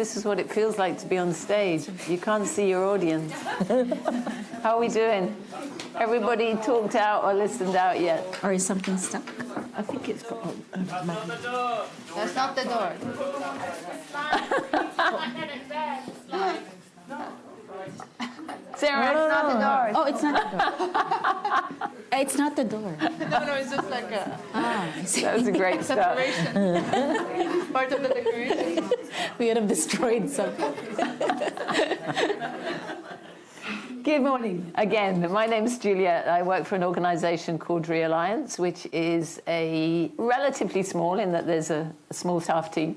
this is what it feels like to be on stage. You can't see your audience. How are we doing? Everybody talked out or listened out yet? Or is something stuck? I think it's got... That's not the door. Sarah, It's not the door. Oh, it's not the door. It's not the door. No, it's just like a I see. that was a great start. decoration. It's part of the decoration. We would have destroyed something. Good morning again. My name's Juliet. I work for an organisation called Realliance, which is a relatively small, in that there's a small staff team,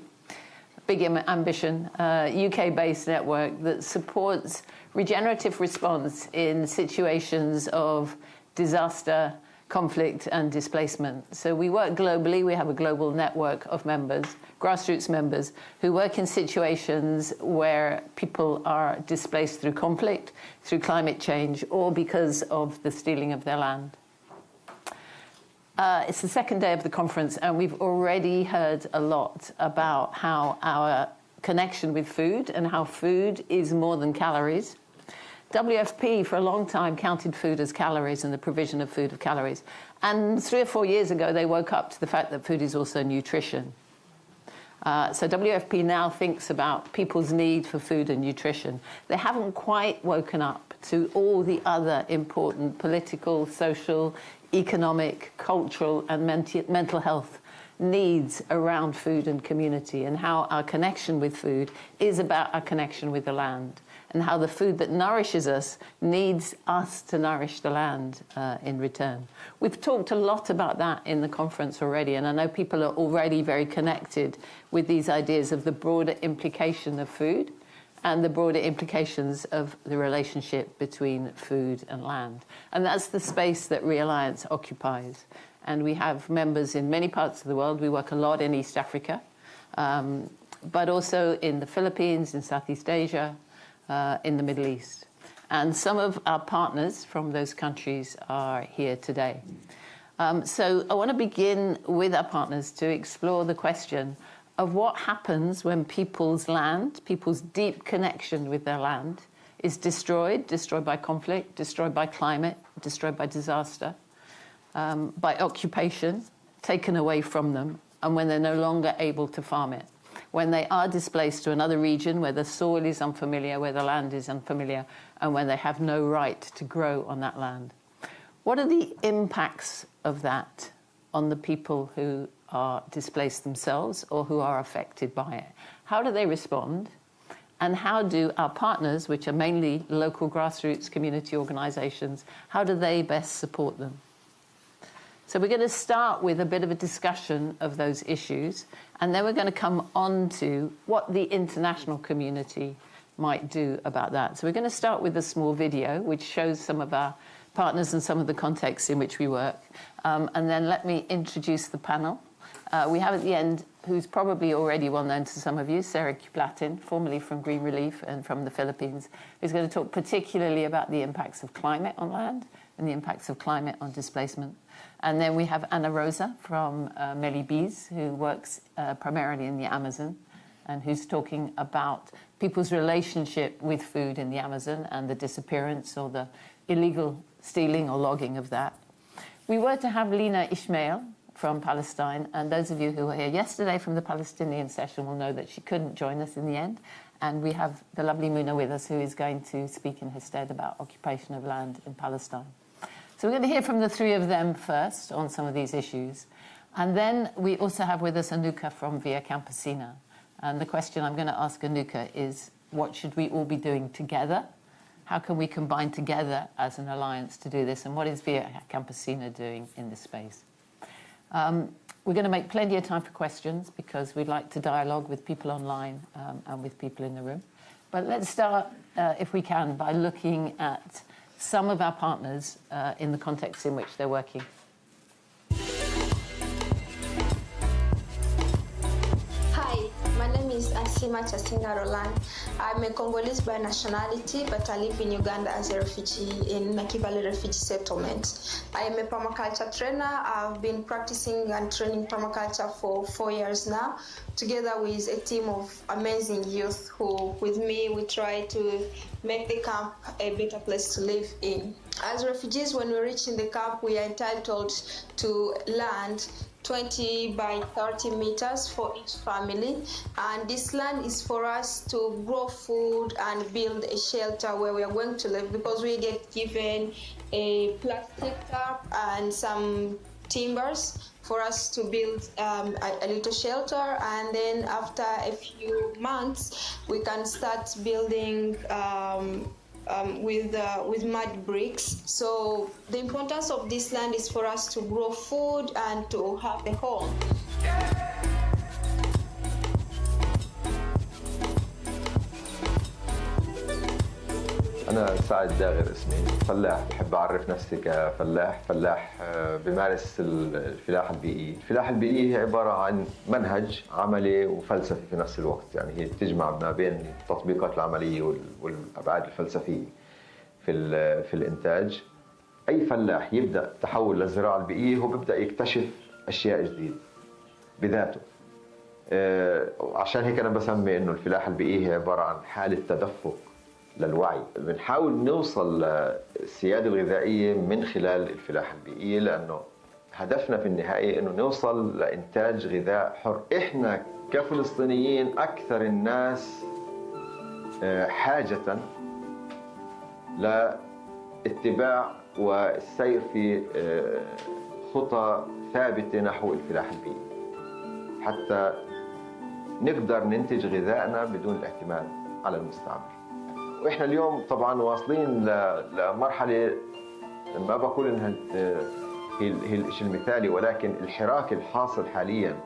big ambition, UK-based network that supports regenerative response in situations of disaster, conflict and displacement. So we work globally. We have a global network of members, grassroots members, who work in situations where people are displaced through conflict, through climate change, or because of the stealing of their land. It's the second day of the conference, and we've already heard a lot about how our connection with food and how food is more than calories. WFP for a long time counted food as calories and the provision of food of calories. And 3 or 4 years ago, they woke up to the fact that food is also nutrition. So WFP now thinks about people's need for food and nutrition. They haven't quite woken up to all the other important political, social, economic, cultural, and mental health needs around food and community, and how our connection with food is about our connection with the land, and how the food that nourishes us needs us to nourish the land in return. We've talked a lot about that in the conference already, and I know people are already very connected with these ideas of the broader implication of food and the broader implications of the relationship between food and land. And that's the space that Realliance occupies. And we have members in many parts of the world. We work a lot in East Africa, but also in the Philippines, in Southeast Asia, in the Middle East. And some of our partners from those countries are here today. So I want to begin with our partners to explore the question of what happens when people's land, people's deep connection with their land, is destroyed by conflict, destroyed by climate, destroyed by disaster, by occupation, taken away from them, and when they're no longer able to farm it. When they are displaced to another region where the soil is unfamiliar, where the land is unfamiliar, and when they have no right to grow on that land. What are the impacts of that on the people who are displaced themselves or who are affected by it? How do they respond? And how do our partners, which are mainly local grassroots community organisations, how do they best support them? So we're going to start with a bit of a discussion of those issues, and then we're going to come on to what the international community might do about that. So we're going to start with a small video which shows some of our partners and some of the contexts in which we work. And then let me introduce the panel. We have at the end, who's probably already well known to some of you, Sarah Kuplatin, formerly from Green Relief and from the Philippines, who's going to talk particularly about the impacts of climate on land and the impacts of climate on displacement. And then we have Rosa from Melibis, who works primarily in the Amazon, and who's talking about people's relationship with food in the Amazon and the disappearance or the illegal stealing or logging of that. We were to have Lina Isma'il from Palestine, and those of you who were here yesterday from the Palestinian session will know that she couldn't join us in the end. And we have the lovely Muna with us, who is going to speak in her stead about occupation of land in Palestine. So we're going to hear from the three of them first on some of these issues. And then we also have with us Anuka from Via Campesina. And the question I'm going to ask Anuka is, what should we all be doing together? How can we combine together as an alliance to do this? And what is Via Campesina doing in this space? We're going to make plenty of time for questions because we'd like to dialogue with people online and with people in the room. But let's start, if we can, by looking at some of our partners in the context in which they're working. Hi, my name is Fatima Chasinga Roland. I'm a Congolese by nationality, but I live in Uganda as a refugee in Nakivale Refugee Settlement. I am a permaculture trainer. I've been practicing and training permaculture for 4 years now, together with a team of amazing youth who, with me, we try to make the camp a better place to live in. As refugees, when we reach in the camp, we are entitled to land 20 by 30 meters for each family, and this land is for us to grow food and build a shelter where we are going to live, because we get given a plastic tarp and some timbers for us to build a little shelter, and then after a few months we can start building with mud bricks. So the importance of this land is for us to grow food and to have a home. أنا سعد داغر اسمي، فلاح. بحب أعرف نفسي كفلاح. فلاح بمارس الفلاحة البيئية. الفلاحة البيئية هي عبارة عن منهج عملي وفلسفي في نفس الوقت، يعني هي تجمع ما بين التطبيقات العملية والأبعاد الفلسفية في الإنتاج. أي فلاح يبدأ تحول للزراعة البيئية هو بيبدأ يكتشف أشياء جديدة بذاته. عشان هيك أنا بسمي إنه الفلاحة البيئية هي عبارة عن حالة تدفق للوعي. بنحاول نوصل للسيادة الغذائية من خلال الفلاحة البيئية، لأنه هدفنا في النهاية إنه نوصل لإنتاج غذاء حر. إحنا كفلسطينيين أكثر الناس حاجة لاتباع والسير في خطى ثابتة نحو الفلاحة البيئية، حتى نقدر ننتج غذائنا بدون الاعتماد على المستعمر. واحنا اليوم طبعا واصلين لمرحله، ما بقول انها هي الشيء المثالي، ولكن الحراك الحاصل حاليا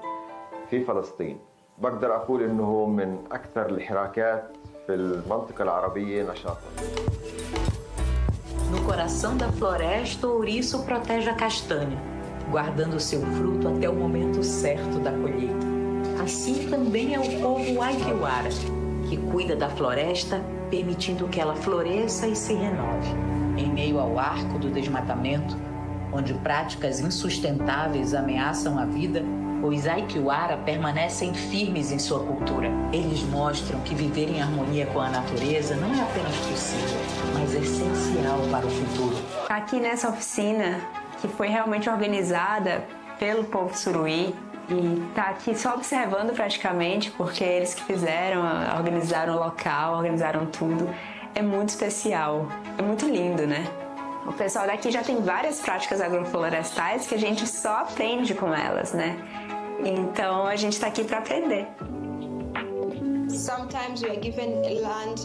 في فلسطين بقدر اقول انه هو من اكثر الحراكات في المنطقه العربيه نشاطا. No coração da floresta, o ouriço protege a castanha, guardando seu fruto até o momento certo da colheita. Assim também é o povo Aikiwara, que cuida da floresta, permitindo que ela floresça e se renove. Em meio ao arco do desmatamento, onde práticas insustentáveis ameaçam a vida, os Aikiwara permanecem firmes em sua cultura. Eles mostram que viver em harmonia com a natureza não é apenas possível, mas essencial para o futuro. Aqui nessa oficina, que foi realmente organizada pelo povo Suruí, e tá aqui só observando praticamente, porque eles que fizeram, organizaram o local, organizaram tudo. É muito especial, é muito lindo, né? O pessoal daqui já tem várias práticas agroflorestais que a gente só aprende com elas, né? Então a gente tá aqui para aprender. Sometimes we are given a land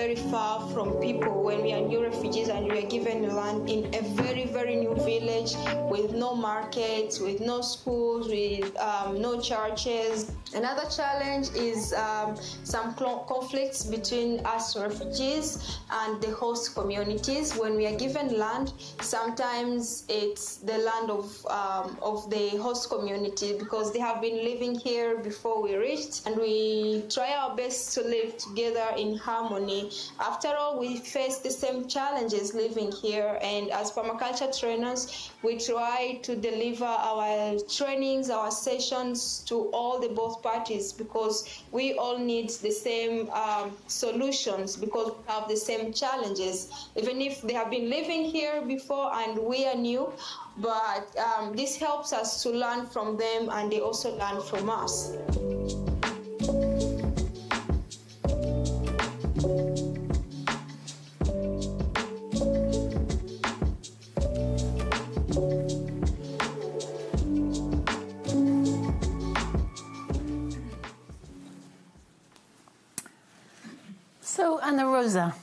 very far from people when we are new refugees, and we are given a land in a very, very new village with no markets, with no schools, with no churches. Another challenge is some conflicts between us refugees and the host communities. When we are given land, sometimes it's the land of the host community, because they have been living here before we reached, and we try our best to live together in harmony. After all, we face the same challenges living here, and as permaculture trainers, we try to deliver our trainings, our sessions to all the both parties, because we all need the same solutions, because we have the same challenges, even if they have been living here before and we are new. But this helps us to learn from them, and they also learn from us. So, Rosa,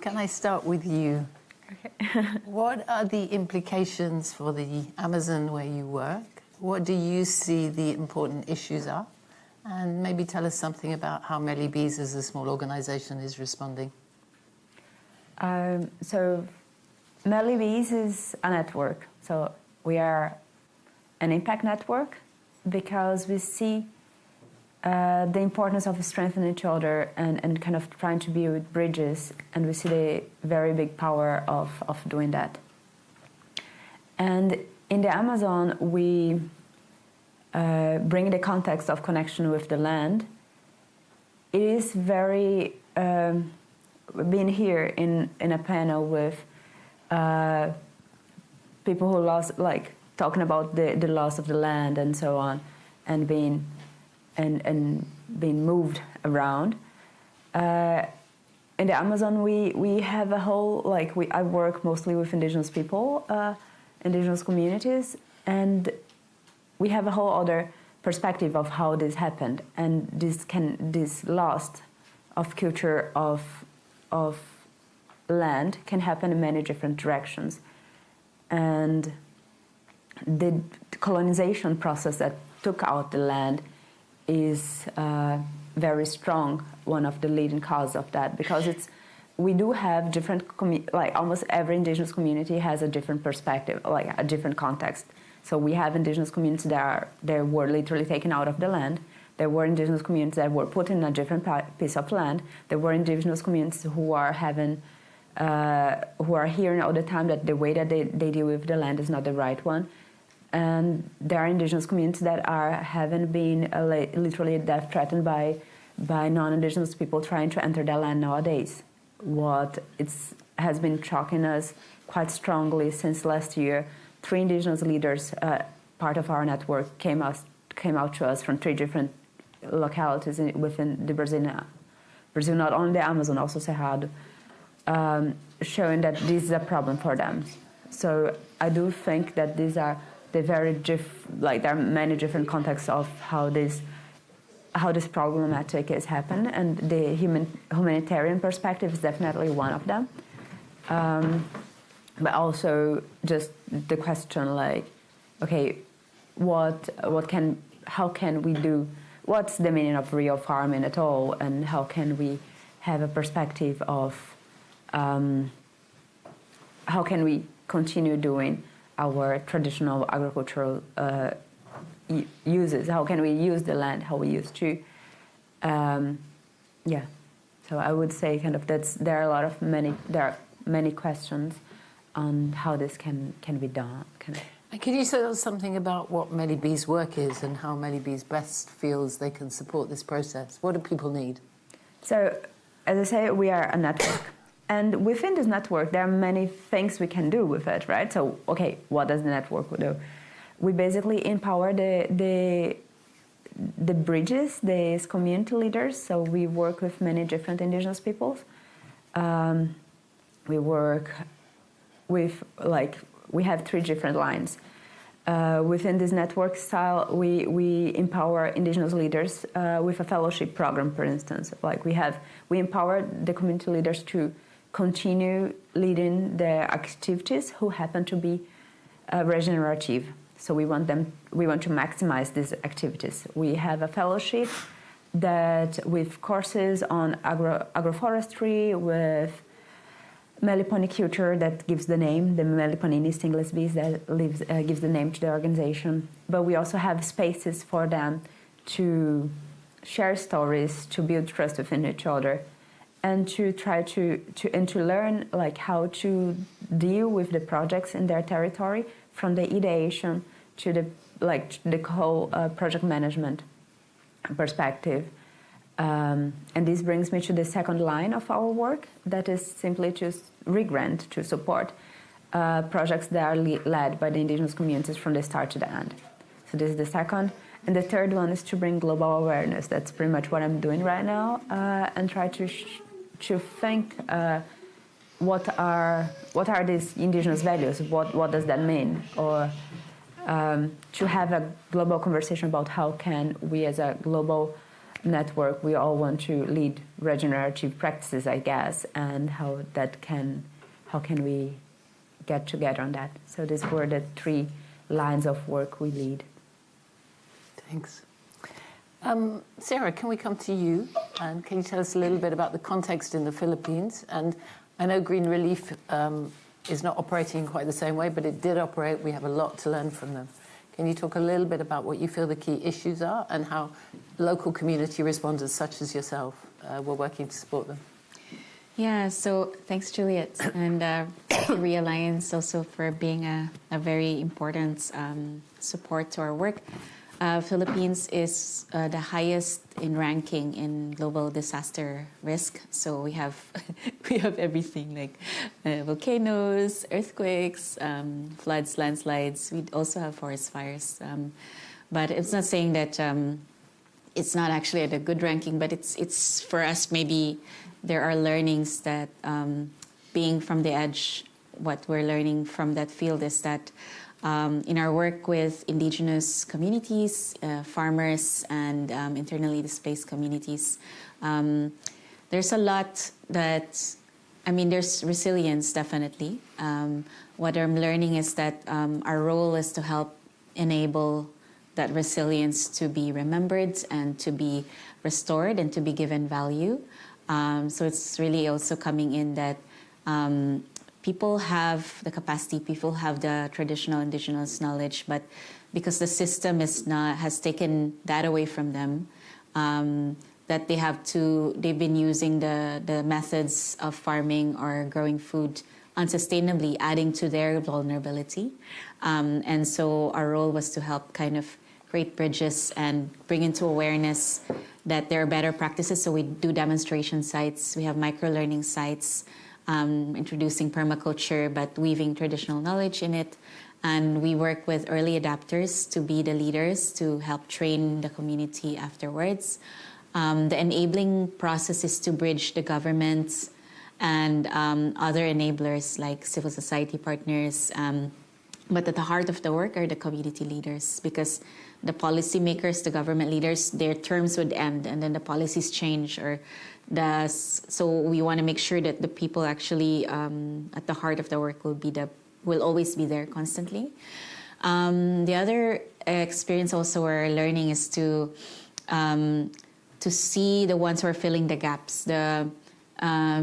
can I start with you? Okay. What are the implications for the Amazon where you work? What do you see the important issues are? And maybe tell us something about how Melly Bees as a small organization is responding. So Melly Bees is a network. So we are an impact network because we see the importance of strengthening each other and kind of trying to build bridges, and we see the very big power of doing that. And in the Amazon, we bring the context of connection with the land. It is very, being here in a panel with people who lost, like talking about the loss of the land and so on, and being moved around. In the Amazon, we have a whole, I work mostly with indigenous people, indigenous communities, and we have a whole other perspective of how this happened, and this loss of culture of land can happen in many different directions. And the colonization process that took out the land is very strong, one of the leading causes of that, because we do have different, almost every indigenous community has a different perspective, like a different context. So we have indigenous communities that were literally taken out of the land. There were indigenous communities that were put in a different piece of land. There were indigenous communities who are hearing all the time that the way that they deal with the land is not the right one. And there are indigenous communities that are having been literally death threatened by non-indigenous people trying to enter their land nowadays. What has been shocking us quite strongly since last year, 3 indigenous leaders, part of our network, came out to us from 3 different localities within the Brazil, not only the Amazon, also Cerrado, showing that this is a problem for them. So I do think that these are the very there are many different contexts of how this problematic has happened, and the humanitarian perspective is definitely one of them. But also just the question okay, how can we do, what's the meaning of real farming at all, and how can we have a perspective of how can we continue doing our traditional agricultural uses? How can we use the land how we used to? So I would say there are many questions on how this can be done. And can you tell us something about what Melly B's work is and how Melly B's best feels they can support this process? What do people need? So, as I say, we are a network. And within this network, there are many things we can do with it, right? So, okay, what does the network do? We basically empower the bridges, these community leaders. So we work with many different indigenous peoples. We work with, we have 3 different lines. Within this network style, we empower indigenous leaders with a fellowship program, for instance. We empower the community leaders to continue leading their activities who happen to be regenerative. So we want to maximize these activities. We have a fellowship that with courses on agroforestry, with meliponiculture that gives the name, the Meliponinis stingless bees that gives the name to the organization. But we also have spaces for them to share stories, to build trust within each other, and to try to learn how to deal with the projects in their territory from the ideation to the whole project management perspective. And this brings me to the second line of our work, that is simply to re-grant, to support projects that are led by the indigenous communities from the start to the end. So this is the second. And the third one is to bring global awareness. That's pretty much what I'm doing right now, and try to think what are these indigenous values, what does that mean, or to have a global conversation about how can we as a global network, we all want to lead regenerative practices, I guess, and how can we get together on that. So these were the 3 lines of work we lead. Thanks. Sarah, can we come to you? And can you tell us a little bit about the context in the Philippines? And I know Green Relief is not operating in quite the same way, but it did operate. We have a lot to learn from them. Can you talk a little bit about what you feel the key issues are and how local community responders such as yourself were working to support them? Yeah, so thanks, Juliet, and Re Alliance also for being a very important support to our work. Philippines is the highest in ranking in global disaster risk. So we have we have everything like volcanoes, earthquakes, floods, landslides. We also have forest fires. But it's not saying that it's not actually at a good ranking, but it's for us maybe there are learnings that being from the edge, what we're learning from that field is that in our work with indigenous communities, farmers, and internally displaced communities, there's a lot that, there's resilience, definitely. What I'm learning is that our role is to help enable that resilience to be remembered and to be restored and to be given value. So it's really also coming in that people have the capacity, people have the traditional indigenous knowledge, but because the system has taken that away from them, that they've been using the methods of farming or growing food unsustainably, adding to their vulnerability. And so our role was to help kind of create bridges and bring into awareness that there are better practices. So we do demonstration sites, we have micro-learning sites, introducing permaculture, but weaving traditional knowledge in it. And we work with early adapters to be the leaders to help train the community afterwards. The enabling process is to bridge the governments and other enablers like civil society partners. But at the heart of the work are the community leaders, because the policymakers, the government leaders, their terms would end and then the policies change, so we want to make sure that the people actually at the heart of the work will always be there constantly. The other experience also we're learning is to see the ones who are filling the gaps.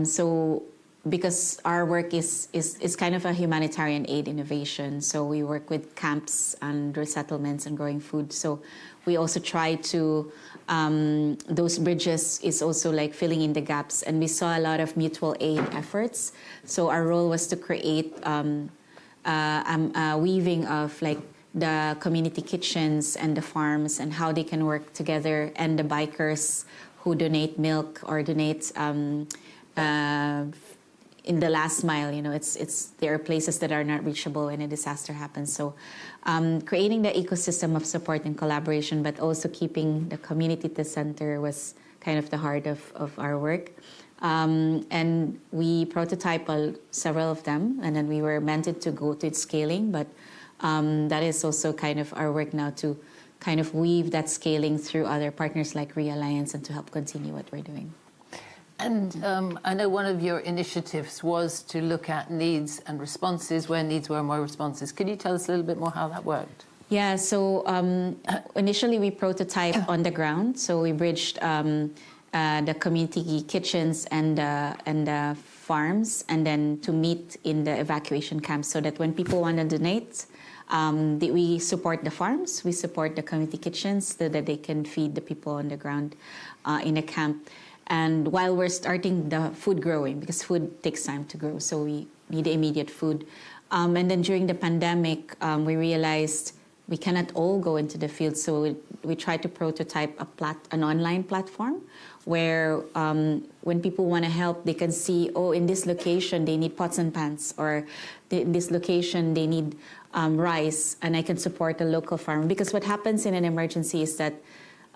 So because our work is kind of a humanitarian aid innovation, so we work with camps and resettlements and growing food. So we also try to those bridges is also like filling in the gaps, and we saw a lot of mutual aid efforts. So our role was to create a weaving of like the community kitchens and the farms and how they can work together, and the bikers who donate milk or donate in the last mile. There are places that are not reachable when a disaster happens. So creating the ecosystem of support and collaboration, but also keeping the community at the center was kind of the heart of our work. And we prototyped several of them, and then we were meant to go to its scaling, but that is also kind of our work now to kind of weave that scaling through other partners like Re Alliance and to help continue what we're doing. And I know one of your initiatives was to look at needs and responses, where needs were more responses. Could you tell us a little bit more how that worked? Yeah, so initially we prototyped on the ground. So we bridged the community kitchens and the farms, and then to meet in the evacuation camps, so that when people want to donate, we support the farms, we support the community kitchens so that they can feed the people on the ground in a camp. And while we're starting the food growing, because food takes time to grow, so we need immediate food. And then during the pandemic, we realized we cannot all go into the field, so we tried to prototype an online platform where when people want to help, they can see, in this location they need pots and pans, or in this location they need rice, and I can support a local farm. Because what happens in an emergency is that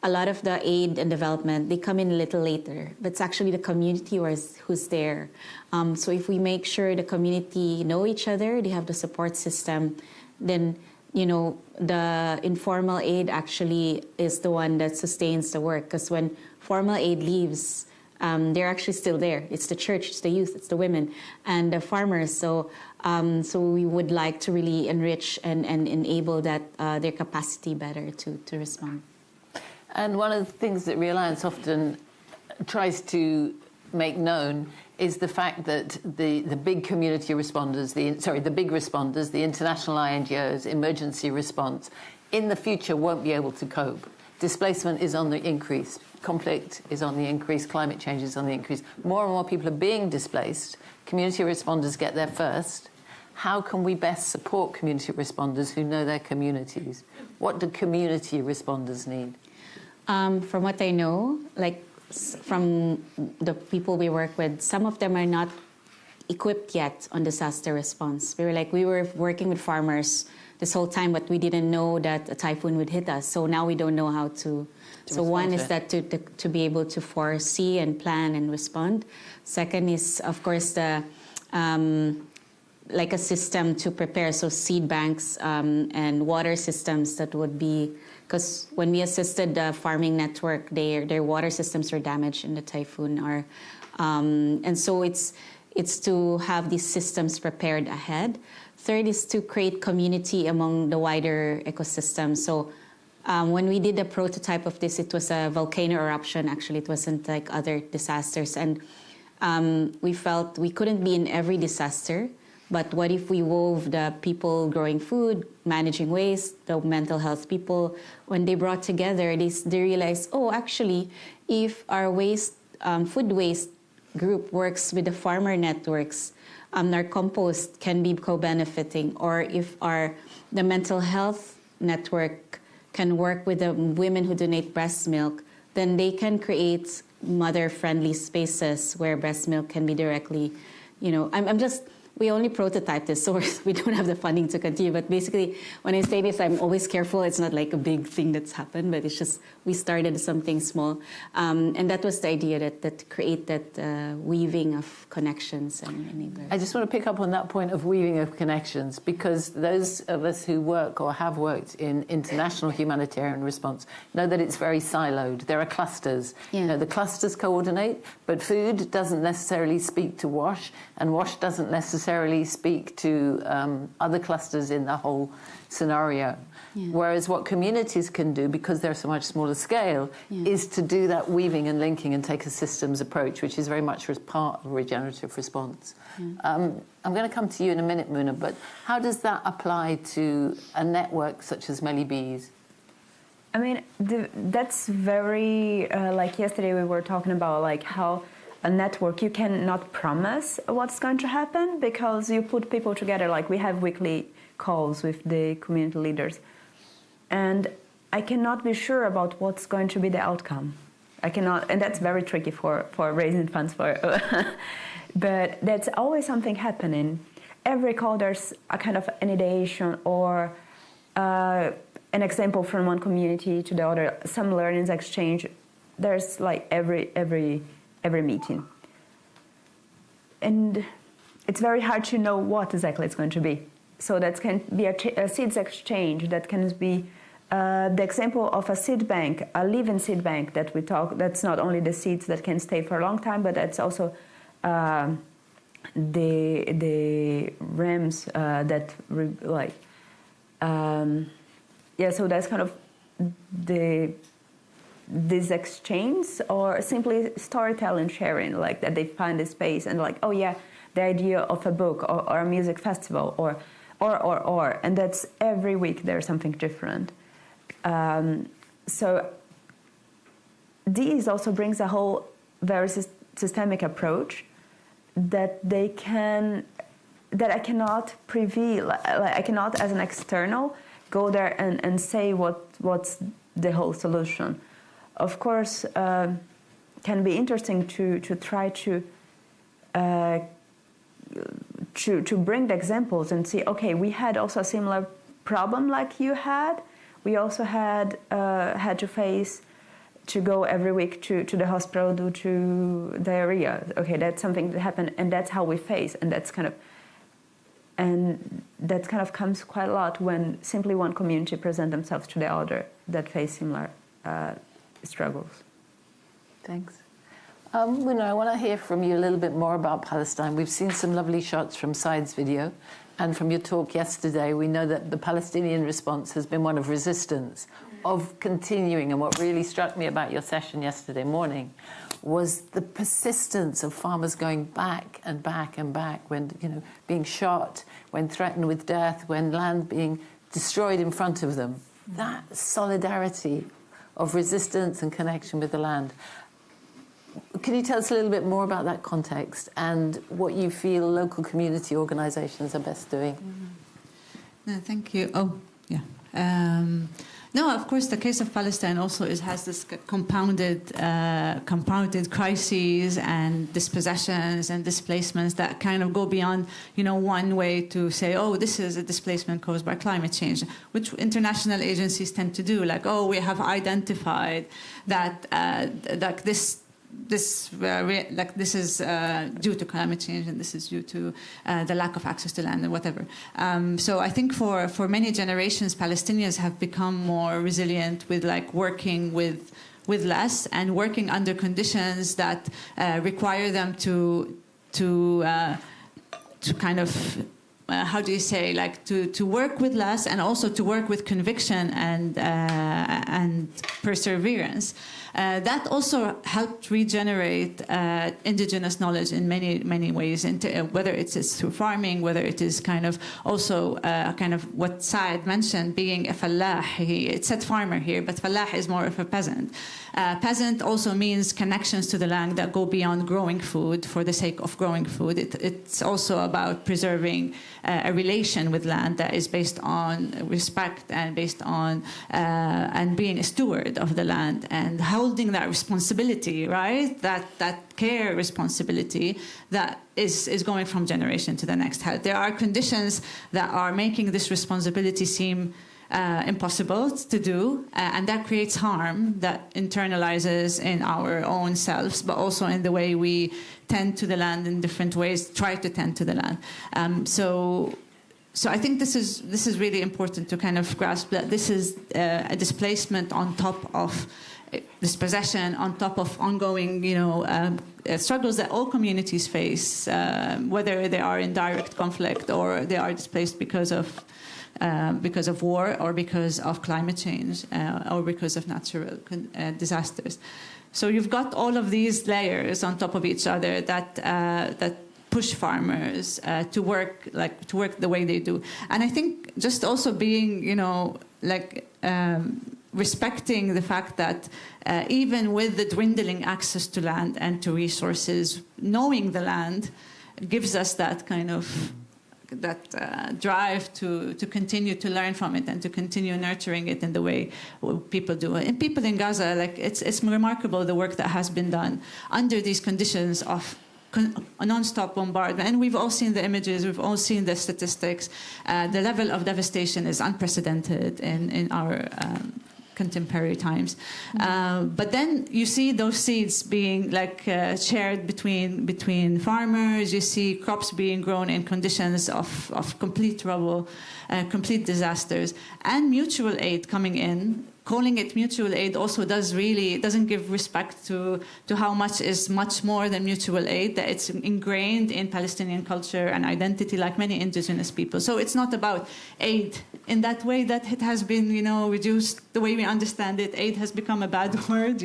a lot of the aid and development, they come in a little later, but it's actually the community who's there. So if we make sure the community know each other, they have the support system, then the informal aid actually is the one that sustains the work. Because when formal aid leaves, they're actually still there. It's the church, it's the youth, it's the women, and the farmers. So we would like to really enrich and enable that their capacity better to respond. And one of the things that Re Alliance often tries to make known is the fact that the big community responders, the big responders, the international INGOs, emergency response, in the future won't be able to cope. Displacement is on the increase. Conflict is on the increase. Climate change is on the increase. More and more people are being displaced. Community responders get there first. How can we best support community responders who know their communities? What do community responders need? From what I know, from the people we work with, some of them are not equipped yet on disaster response. We were working with farmers this whole time, but we didn't know that a typhoon would hit us. So now we don't know how to. So one is that to be able to foresee and plan and respond. Second is, of course, the a system to prepare, so seed banks and water systems that would be, because when we assisted the farming network, their water systems were damaged in the typhoon. And so it's to have these systems prepared ahead. Third is to create community among the wider ecosystem. So when we did the prototype of this, it was a volcano eruption. Actually, it wasn't like other disasters. And we felt we couldn't be in every disaster. But what if we wove the people growing food, managing waste, the mental health people, when they brought together, they realized, oh, actually, if our food waste group works with the farmer networks, our compost can be co-benefiting. Or if the mental health network can work with the women who donate breast milk, then they can create mother-friendly spaces where breast milk can be directly, we only prototype this, so we don't have the funding to continue. But basically, when I say this, I'm always careful. It's not like a big thing that's happened, but it's just we started something small. And that was the idea, that create that weaving of connections and enablers. I just want to pick up on that point of weaving of connections, because those of us who work or have worked in international humanitarian response know that it's very siloed. There are clusters. Yeah. The clusters coordinate, but food doesn't necessarily speak to WASH, and WASH doesn't necessarily speak to other clusters in the whole scenario. Yeah. Whereas what communities can do, because they're so much smaller scale, is to do that weaving and linking and take a systems approach, which is very much as part of regenerative response. Yeah. I'm going to come to you in a minute, Muna, but how does that apply to a network such as Melly Bees? I mean, that's very, like yesterday we were talking about how a network, you cannot promise what's going to happen because you put people together. We have weekly calls with the community leaders. And I cannot be sure about what's going to be the outcome. I cannot, and that's very tricky for raising funds for. But that's always something happening. Every call there's a kind of an ideation or an example from one community to the other, some learnings exchange. There's every meeting. And it's very hard to know what exactly it's going to be. So that can be a seeds exchange, that can be the example of a seed bank, a living seed bank that we talk, that's not only the seeds that can stay for a long time, but that's also the rams so that's kind of this exchange, or simply storytelling, sharing, that they find a space and the idea of a book or a music festival or, and that's every week there's something different. So these also brings a whole very systemic approach that I cannot preview, I cannot as an external go there and say what's the whole solution. Of course, can be interesting to try to bring the examples and see, okay, we had also a similar problem like you had. We also had to face to go every week to the hospital due to diarrhea. Okay, that's something that happened, and that's how we face, and that kind of comes quite a lot when simply one community present themselves to the other that face similar struggles. Thanks. Muna, I want to hear from you a little bit more about Palestine. We've seen some lovely shots from Said's video, and from your talk yesterday, we know that the Palestinian response has been one of resistance, of continuing. And what really struck me about your session yesterday morning was the persistence of farmers going back and back and back when, being shot, when threatened with death, when land being destroyed in front of them. that solidarity of resistance and connection with the land. Can you tell us a little bit more about that context and what you feel local community organizations are best doing? No, thank you. Oh, yeah. No, of course, the case of Palestine also has this compounded crises and dispossessions and displacements that kind of go beyond, one way to say, oh, this is a displacement caused by climate change, which international agencies tend to do. Like, oh, we have identified that this is due to climate change, and this is due to the lack of access to land and whatever. So I think for many generations, Palestinians have become more resilient with working with less and working under conditions that require them to kind of how do you say, to work with less and also to work with conviction and perseverance. That also helped regenerate indigenous knowledge in many ways, whether it's through farming, whether it is kind of also kind of what Saad mentioned, being a fallah. It said farmer here, but fallah is more of a peasant. Peasant also means connections to the land that go beyond growing food for the sake of growing food. It's also about preserving a relation with land that is based on respect and based on and being a steward of the land and holding that responsibility, right? That care responsibility that is going from generation to the next. There are conditions that are making this responsibility seem impossible to do, and that creates harm that internalizes in our own selves, but also in the way we tend to the land in different ways, try to tend to the land. So I think this is really important to kind of grasp that this is a displacement on top of dispossession, on top of ongoing, struggles that all communities face, whether they are in direct conflict or they are displaced because of war or because of climate change or because of natural disasters. So you've got all of these layers on top of each other that push farmers to work the way they do. And I think just also being, respecting the fact that even with the dwindling access to land and to resources, knowing the land gives us that kind of drive to continue to learn from it and to continue nurturing it in the way people do. And people in Gaza, it's remarkable the work that has been done under these conditions of non-stop bombardment. And we've all seen the images, we've all seen the statistics. The level of devastation is unprecedented in our contemporary times. But then you see those seeds being shared between farmers. You see crops being grown in conditions of complete rubble, complete disasters, and mutual aid coming in. Calling it mutual aid also doesn't give respect to how much is much more than mutual aid, that it's ingrained in Palestinian culture and identity like many indigenous people. So it's not about aid in that way that it has been, reduced the way we understand it. Aid has become a bad word,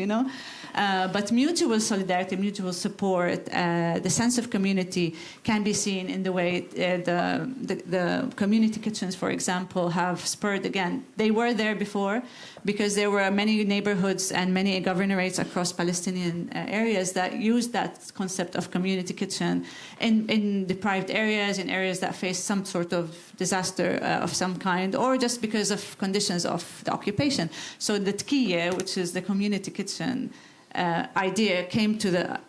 But mutual solidarity, mutual support, the sense of community can be seen in the way the community kitchens, for example, have spurred again. They were there before because there were many neighborhoods and many governorates across Palestinian areas that used that concept of community kitchen in deprived areas, in areas that faced some sort of disaster of some kind, or just because of conditions of the occupation. So the tkiya, which is the community kitchen idea, came to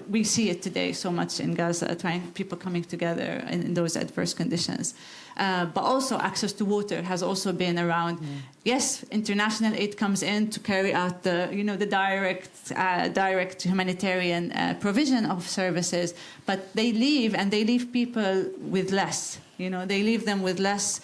we see it today so much in Gaza, people coming together in those adverse conditions. But also access to water has also been around. Yes, international aid comes in to carry out the direct humanitarian provision of services, but they leave people with less. They leave them with less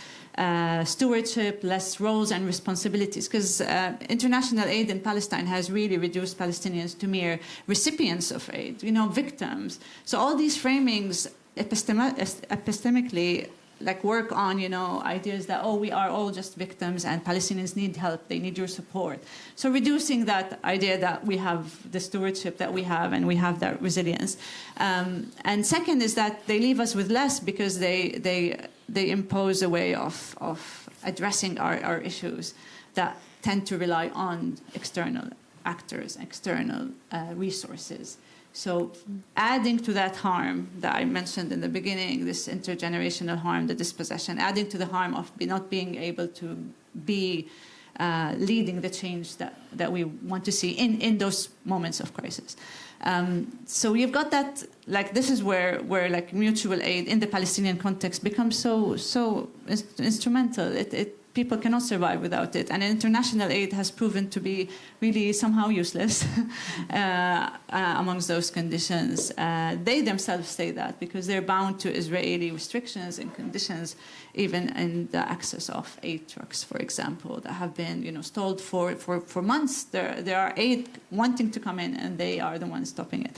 stewardship, less roles and responsibilities, because international aid in Palestine has really reduced Palestinians to mere recipients of aid, victims. So all these framings epistemically work on, ideas that, we are all just victims and Palestinians need help, they need your support. So reducing that idea that we have the stewardship that we have and we have that resilience. And second is that they leave us with less because they impose a way of addressing our issues that tend to rely on external actors, external resources. So adding to that harm that I mentioned in the beginning, this intergenerational harm, the dispossession, adding to the harm of not being able to be leading the change that we want to see in those moments of crisis. So you've got that, like, this is where like mutual aid in the Palestinian context becomes so instrumental. People cannot survive without it. And international aid has proven to be really somehow useless amongst those conditions. They themselves say that because they're bound to Israeli restrictions and conditions, even in the access of aid trucks, for example, that have been stalled for months. There are aid wanting to come in, and they are the ones stopping it.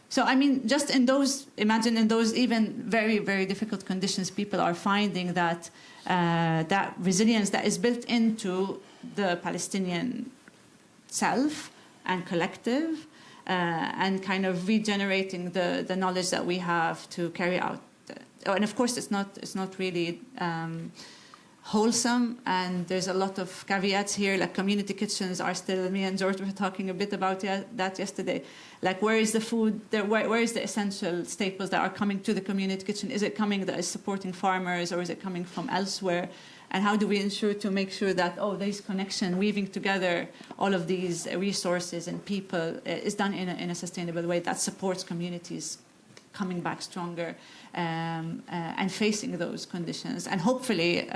So, I mean, just imagine in those even very, very difficult conditions, people are finding that that resilience that is built into the Palestinian self and collective, and kind of regenerating the knowledge that we have to carry out. And of course, it's not really wholesome, and there's a lot of caveats here. Like community kitchens are still. Me and George were talking a bit about that yesterday. Like, where is the food? Where is the essential staples that are coming to the community kitchen? Is it coming that is supporting farmers, or is it coming from elsewhere? And how do we ensure to make sure that there's connection, weaving together all of these resources and people is done in a sustainable way that supports communities coming back stronger and facing those conditions. And hopefully,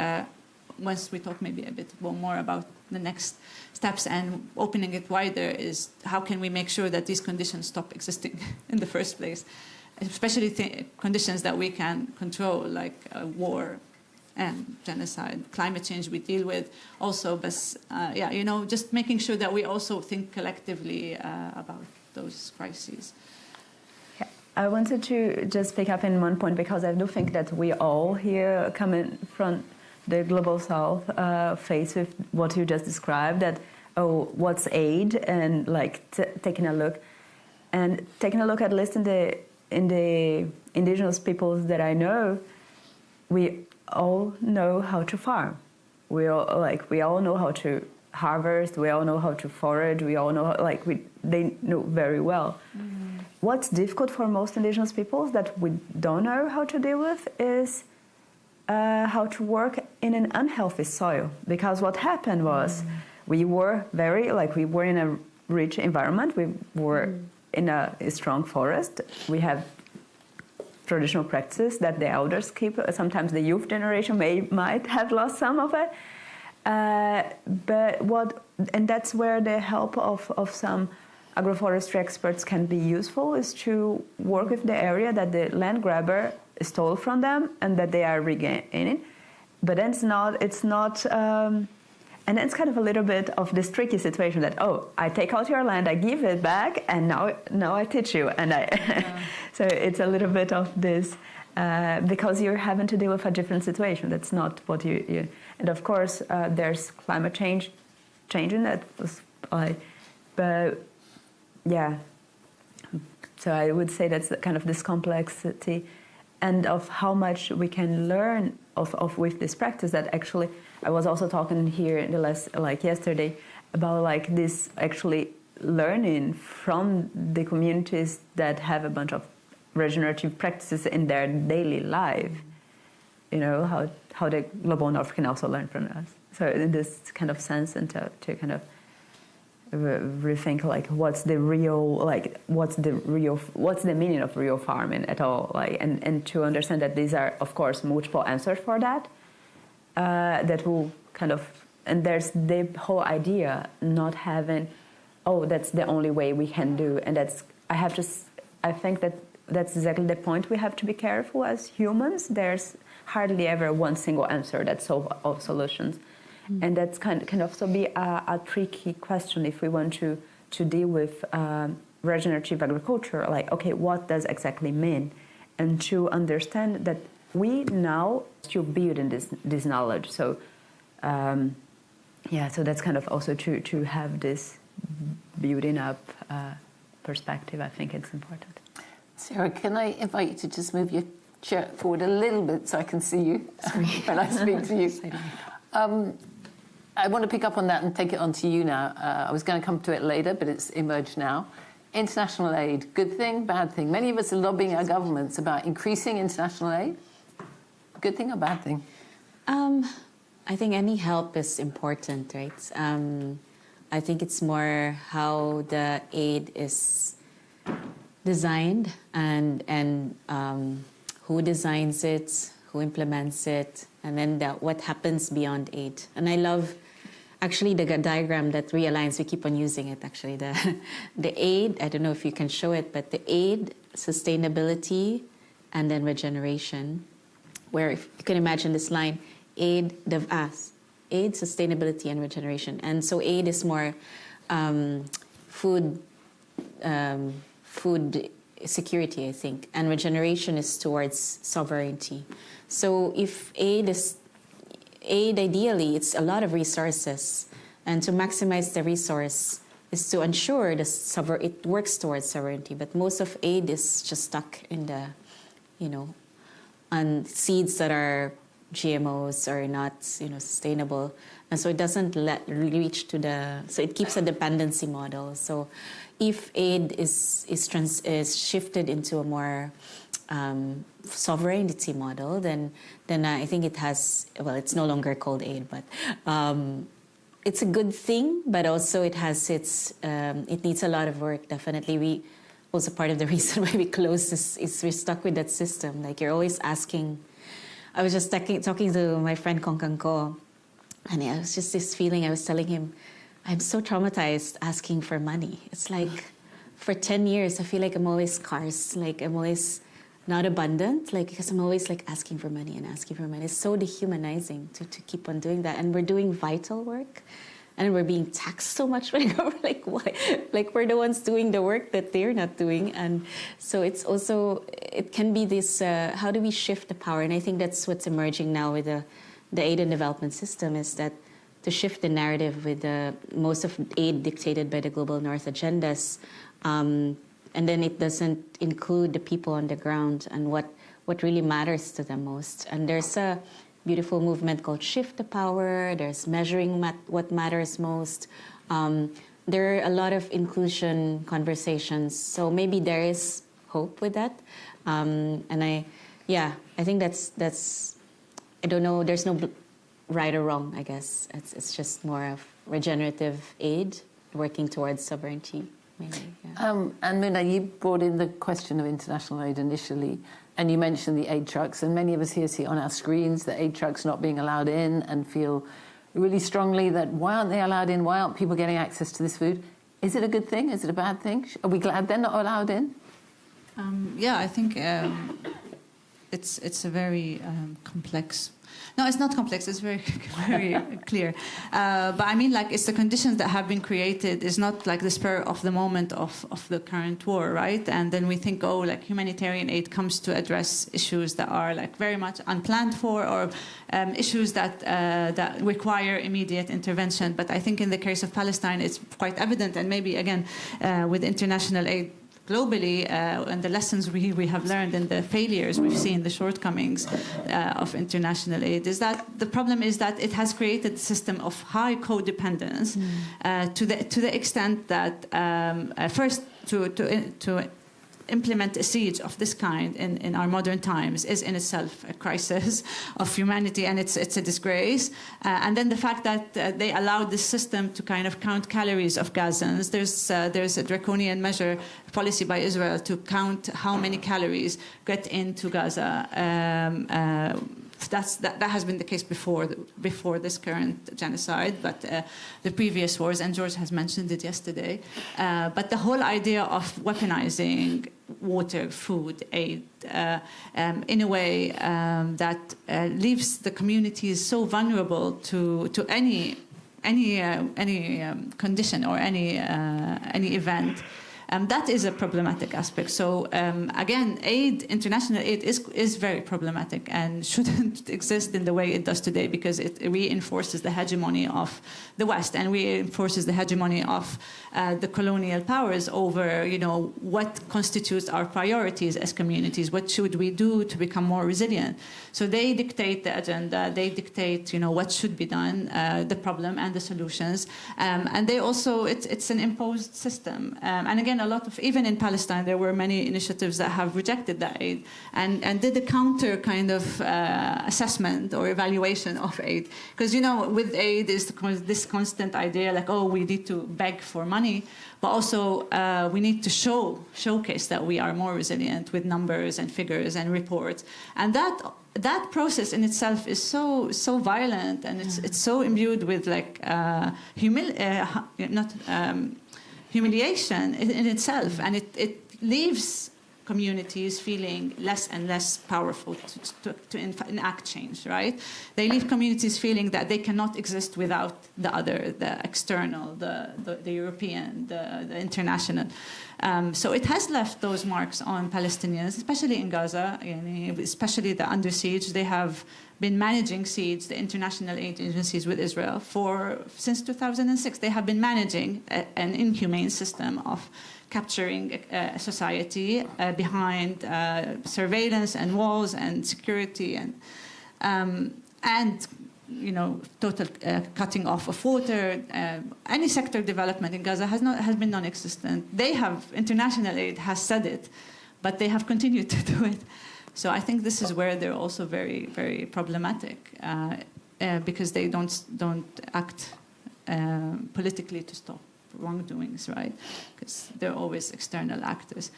once we talk maybe a bit more about the next steps and opening it wider, is how can we make sure that these conditions stop existing in the first place, especially conditions that we can control, like war and genocide, climate change we deal with also, but just making sure that we also think collectively about those crises. I wanted to just pick up in one point, because I do think that we all here coming from the global south face with what you just described, that what's aid, and like taking a look at least in the indigenous peoples that I know, we all know how to farm. We all know how to harvest. We all know how to forage. We all know they know very well. Mm-hmm. What's difficult for most indigenous peoples that we don't know how to deal with is how to work in an unhealthy soil. Because what happened was we were in a rich environment. We were in a strong forest. We have traditional practices that the elders keep. Sometimes the youth generation might have lost some of it. And that's where the help of some agroforestry experts can be useful, is to work with the area that the land grabber stole from them and that they are regaining. But then it's not, and then it's kind of a little bit of this tricky situation that, I take out your land, I give it back, and now I teach you. And so it's a little bit of this, because you're having to deal with a different situation. That's not what you and of course, there's climate changing that was, but yeah. So I would say that's kind of this complexity, and of how much we can learn of with this practice. That actually, I was also talking here in yesterday about this actually learning from the communities that have a bunch of regenerative practices in their daily life. How the global north can also learn from us. So in this kind of sense, and to kind of rethink what's the meaning of real farming at all, and to understand that these are, of course, multiple answers for that, that will kind of, and there's the whole idea not having, that's the only way we can do, and I think that's exactly the point. We have to be careful as humans. There's hardly ever one single answer that solves all solutions. And that's can also be a tricky question if we want to deal with regenerative agriculture. What does exactly mean? And to understand that we now still building this knowledge. So, so that's kind of also to have this building up perspective. I think it's important. Sarah, can I invite you to just move your chair forward a little bit so I can see you when I speak to you? I want to pick up on that and take it on to you now. I was going to come to it later, but it's emerged now. International aid, good thing, bad thing? Many of us are lobbying our governments about increasing international aid. Good thing or bad thing? I think any help is important, right? I think it's more how the aid is designed and who designs it, who implements it, and then what happens beyond aid. And I love actually the diagram that realigns. We keep on using it actually. The aid, I don't know if you can show it, but the aid, sustainability, and then regeneration, where if you can imagine this line, aid, sustainability, and regeneration. And so aid is more food security, I think, and regeneration is towards sovereignty. So if aid, ideally, it's a lot of resources, and to maximize the resource is to ensure it works towards sovereignty. But most of aid is just stuck in the, on seeds that are GMOs or not, sustainable, and so it doesn't reach to so it keeps a dependency model. So if aid is shifted into a more sovereignty model, then I think it has, it's no longer called aid, but it's a good thing, but also it has it needs a lot of work, definitely. Also part of the reason why we closed is we're stuck with that system. Like you're always asking. I was just talking to my friend Kong Kang Ko, and it was just this feeling. I was telling him, I'm so traumatized asking for money. It's like for 10 years, I feel like I'm always scarce. Like I'm always not abundant, because I'm always asking for money and asking for money. It's so dehumanizing to keep on doing that. And we're doing vital work, and we're being taxed so much. Like why? Like we're the ones doing the work that they're not doing. And so it can be this, how do we shift the power? And I think that's what's emerging now with the aid and development system, is that to shift the narrative with most of aid dictated by the Global North agendas, and then it doesn't include the people on the ground and what really matters to them most. And there's a beautiful movement called Shift the Power. There's measuring what matters most. There are a lot of inclusion conversations. So maybe there is hope with that. And I think that's. I don't know. There's no right or wrong. I guess it's just more of regenerative aid working towards sovereignty. Maybe, yeah. And Lina, you brought in the question of international aid initially, and you mentioned the aid trucks, and many of us here see on our screens the aid trucks not being allowed in and feel really strongly that why aren't they allowed in? Why aren't people getting access to this food? Is it a good thing? Is it a bad thing? Are we glad they're not allowed in? I think it's a very complex. No, it's not complex. It's very, very clear. But I mean, it's the conditions that have been created. It's not like the spur of the moment of the current war, right? And then we think, humanitarian aid comes to address issues that are very much unplanned for, or issues that require immediate intervention. But I think in the case of Palestine, it's quite evident, and maybe again with international aid globally, and the lessons we have learned and the failures we've seen, the shortcomings of international aid, is that the problem is that it has created a system of high codependence to the extent that first to implement a siege of this kind in our modern times is in itself a crisis of humanity, and it's a disgrace. And then the fact that they allowed this system to kind of count calories of Gazans. There's a draconian policy by Israel to count how many calories get into Gaza. That has been the case before this current genocide, but the previous wars, and George has mentioned it yesterday. But the whole idea of weaponizing water, food, aid, in a way that leaves the communities so vulnerable to any condition or any event. That is a problematic aspect. So again, international aid is very problematic and shouldn't exist in the way it does today, because it reinforces the hegemony of the West and reinforces the hegemony of the colonial powers over, what constitutes our priorities as communities. What should we do to become more resilient? So they dictate the agenda. They dictate, what should be done, the problem and the solutions. And they also, it's an imposed system. And again, even in Palestine, there were many initiatives that have rejected that aid and did a counter kind of assessment or evaluation of aid. Because, with aid is this constant idea like, oh, we need to beg for money, but also we need to showcase that we are more resilient with numbers and figures and reports. And that process in itself is so violent, and it's so imbued with humiliation in itself, and it leaves communities feeling less and less powerful to enact change, right? They leave communities feeling that they cannot exist without the other, the external, the European, the international. So it has left those marks on Palestinians, especially in Gaza, especially the under siege. They have been managing siege, the international aid agencies with Israel, since 2006. They have been managing an inhumane system of capturing a society behind surveillance and walls and security and total cutting off of water. Any sector development in Gaza has been non-existent. International aid has said it, but they have continued to do it. So I think this is where they're also very, very problematic because they don't act politically to stop wrongdoings, right? Because they're always external actors.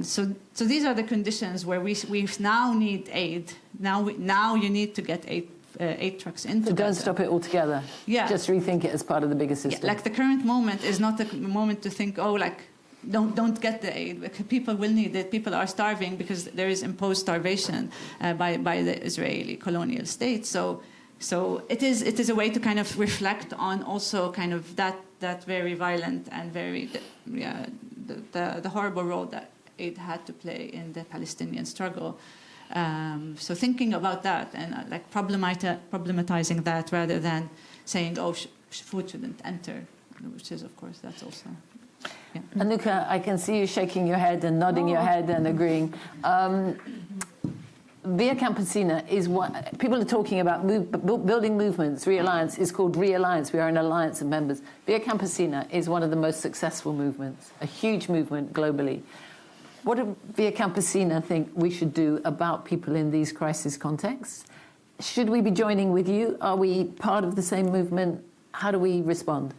So these are the conditions where we now need aid. Now you need to get aid trucks into So don't stop it altogether. Yeah. Just rethink it as part of the bigger system. Yeah, the current moment is not the moment to think, don't get the aid. People will need it. People are starving because there is imposed starvation by the Israeli colonial state. So it is a way to kind of reflect on also kind of that very violent and very the horrible role that aid had to play in the Palestinian struggle. So thinking about that and problematizing that rather than saying, food shouldn't enter, which is, of course, that's also. Yeah. Anuka, I can see you shaking your head and nodding your head and agreeing. Via Campesina is what people are talking about. Building movements. Realliance is called Realliance. We are an alliance of members. Via Campesina is one of the most successful movements, a huge movement globally. What do Via Campesina think we should do about people in these crisis contexts? Should we be joining with you? Are we part of the same movement? How do we respond?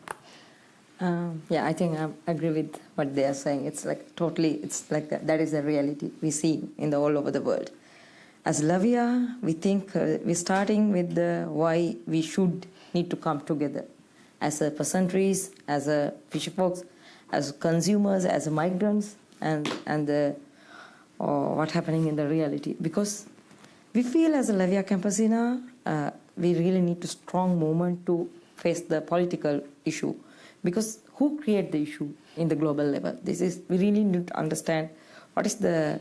I think I agree with what they are saying. It's that is the reality we see all over the world. As Lavia, we think we're starting with why we should need to come together as a peasantries, as a fisherfolks, as consumers, as migrants, and what's happening in the reality. Because we feel as a Lavia Campesina, we really need a strong movement to face the political issue. Because who create the issue in the global level? We really need to understand what is the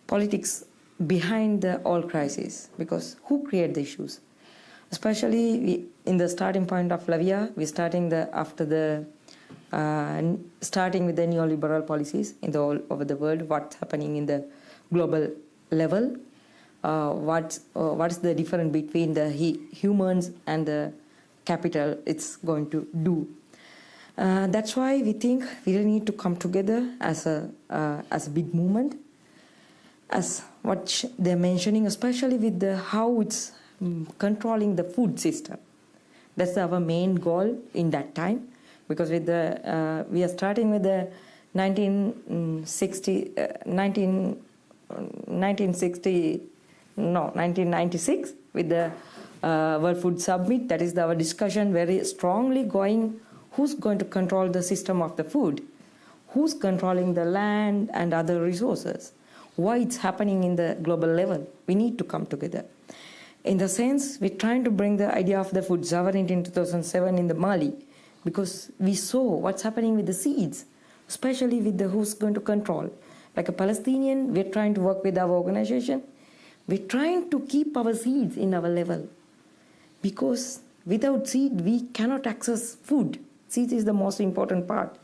politics behind all crises, because who create the issues? Especially in the starting point of Lavia, we're starting starting with the neoliberal policies all over the world. What's happening in the global level? What's the difference between the humans and the capital it's going to do? That's why we think we really need to come together as a big movement, as what they're mentioning, especially with how it's controlling the food system. That's our main goal in that time, because with we are starting with the 1996 with the World Food Summit. That is our discussion very strongly going. Who's going to control the system of the food? Who's controlling the land and other resources? Why it's happening in the global level? We need to come together. In the sense, we're trying to bring the idea of the food sovereignty in 2007 in the Mali, because we saw what's happening with the seeds. especially with who's going to control. Like a Palestinian, we're trying to work with our organization. We're trying to keep our seeds in our level, because without seed, we cannot access food. Seed is the most important part.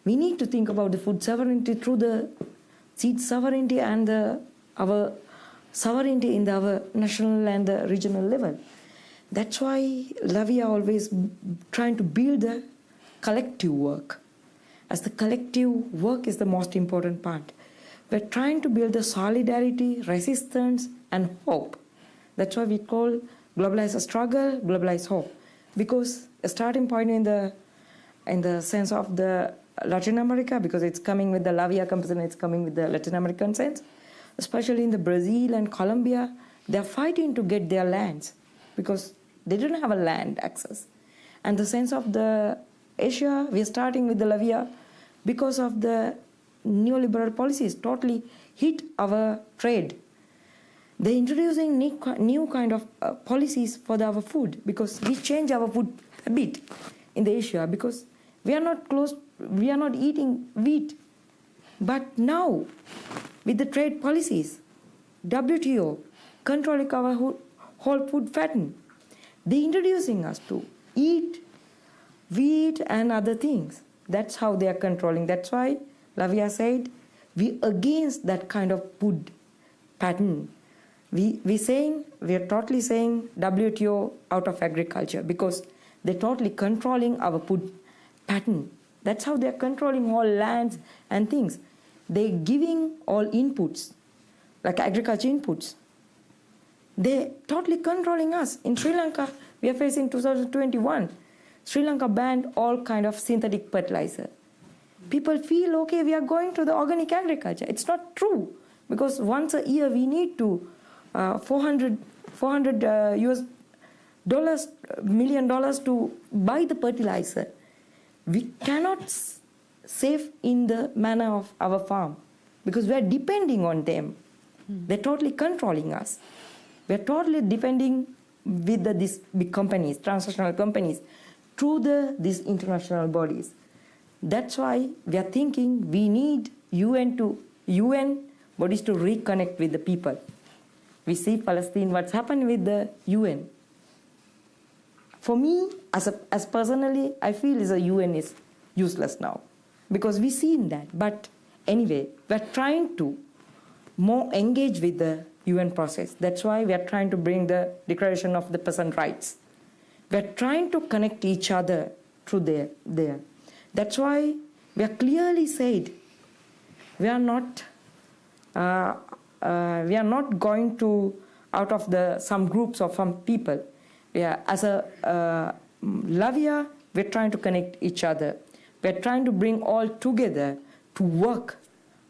We need to think about the food sovereignty through the seed sovereignty and our sovereignty in our national and the regional level. That's why Lavia always trying to build a collective work, as the collective work is the most important part. We're trying to build the solidarity, resistance, and hope. That's why we call globalized struggle, globalized hope. Because a starting point in the sense of the Latin America, because it's coming with the Lavia composition, it's coming with the Latin American sense, especially in the Brazil and Colombia, they're fighting to get their lands because they don't have a land access. And the sense of the Asia, we're starting with the Lavia because of the neoliberal policies totally hit our trade. They're introducing new kind of policies for our food, because we change our food a bit in the Asia, because we are not eating wheat. But now, with the trade policies, WTO controlling our whole food pattern, they're introducing us to eat wheat and other things. That's how they are controlling. That's why Lavia said, we against that kind of food pattern. We are totally saying WTO out of agriculture, because they're totally controlling our food pattern. That's how they're controlling all lands and things. They're giving all inputs, like agriculture inputs. They're totally controlling us. In Sri Lanka, we are facing 2021. Sri Lanka banned all kind of synthetic fertilizer. People feel, okay, we are going to the organic agriculture. It's not true, because once a year we need to $400 million to buy the fertilizer. We cannot save in the manner of our farm, because we are depending on them. They're totally controlling us. We're totally depending with these big companies, transnational companies, through these international bodies. That's why we are thinking we need UN bodies to reconnect with the people. We see Palestine, what's happened with the UN. For me, as personally, I feel the UN is useless now, because we've seen that. But anyway, we're trying to more engage with the UN process. That's why we are trying to bring the Declaration of the Person Rights. We're trying to connect each other through there. That's why we are clearly said we are not going to out of some groups or some people. As a Lavia, we're trying to connect each other. We're trying to bring all together to work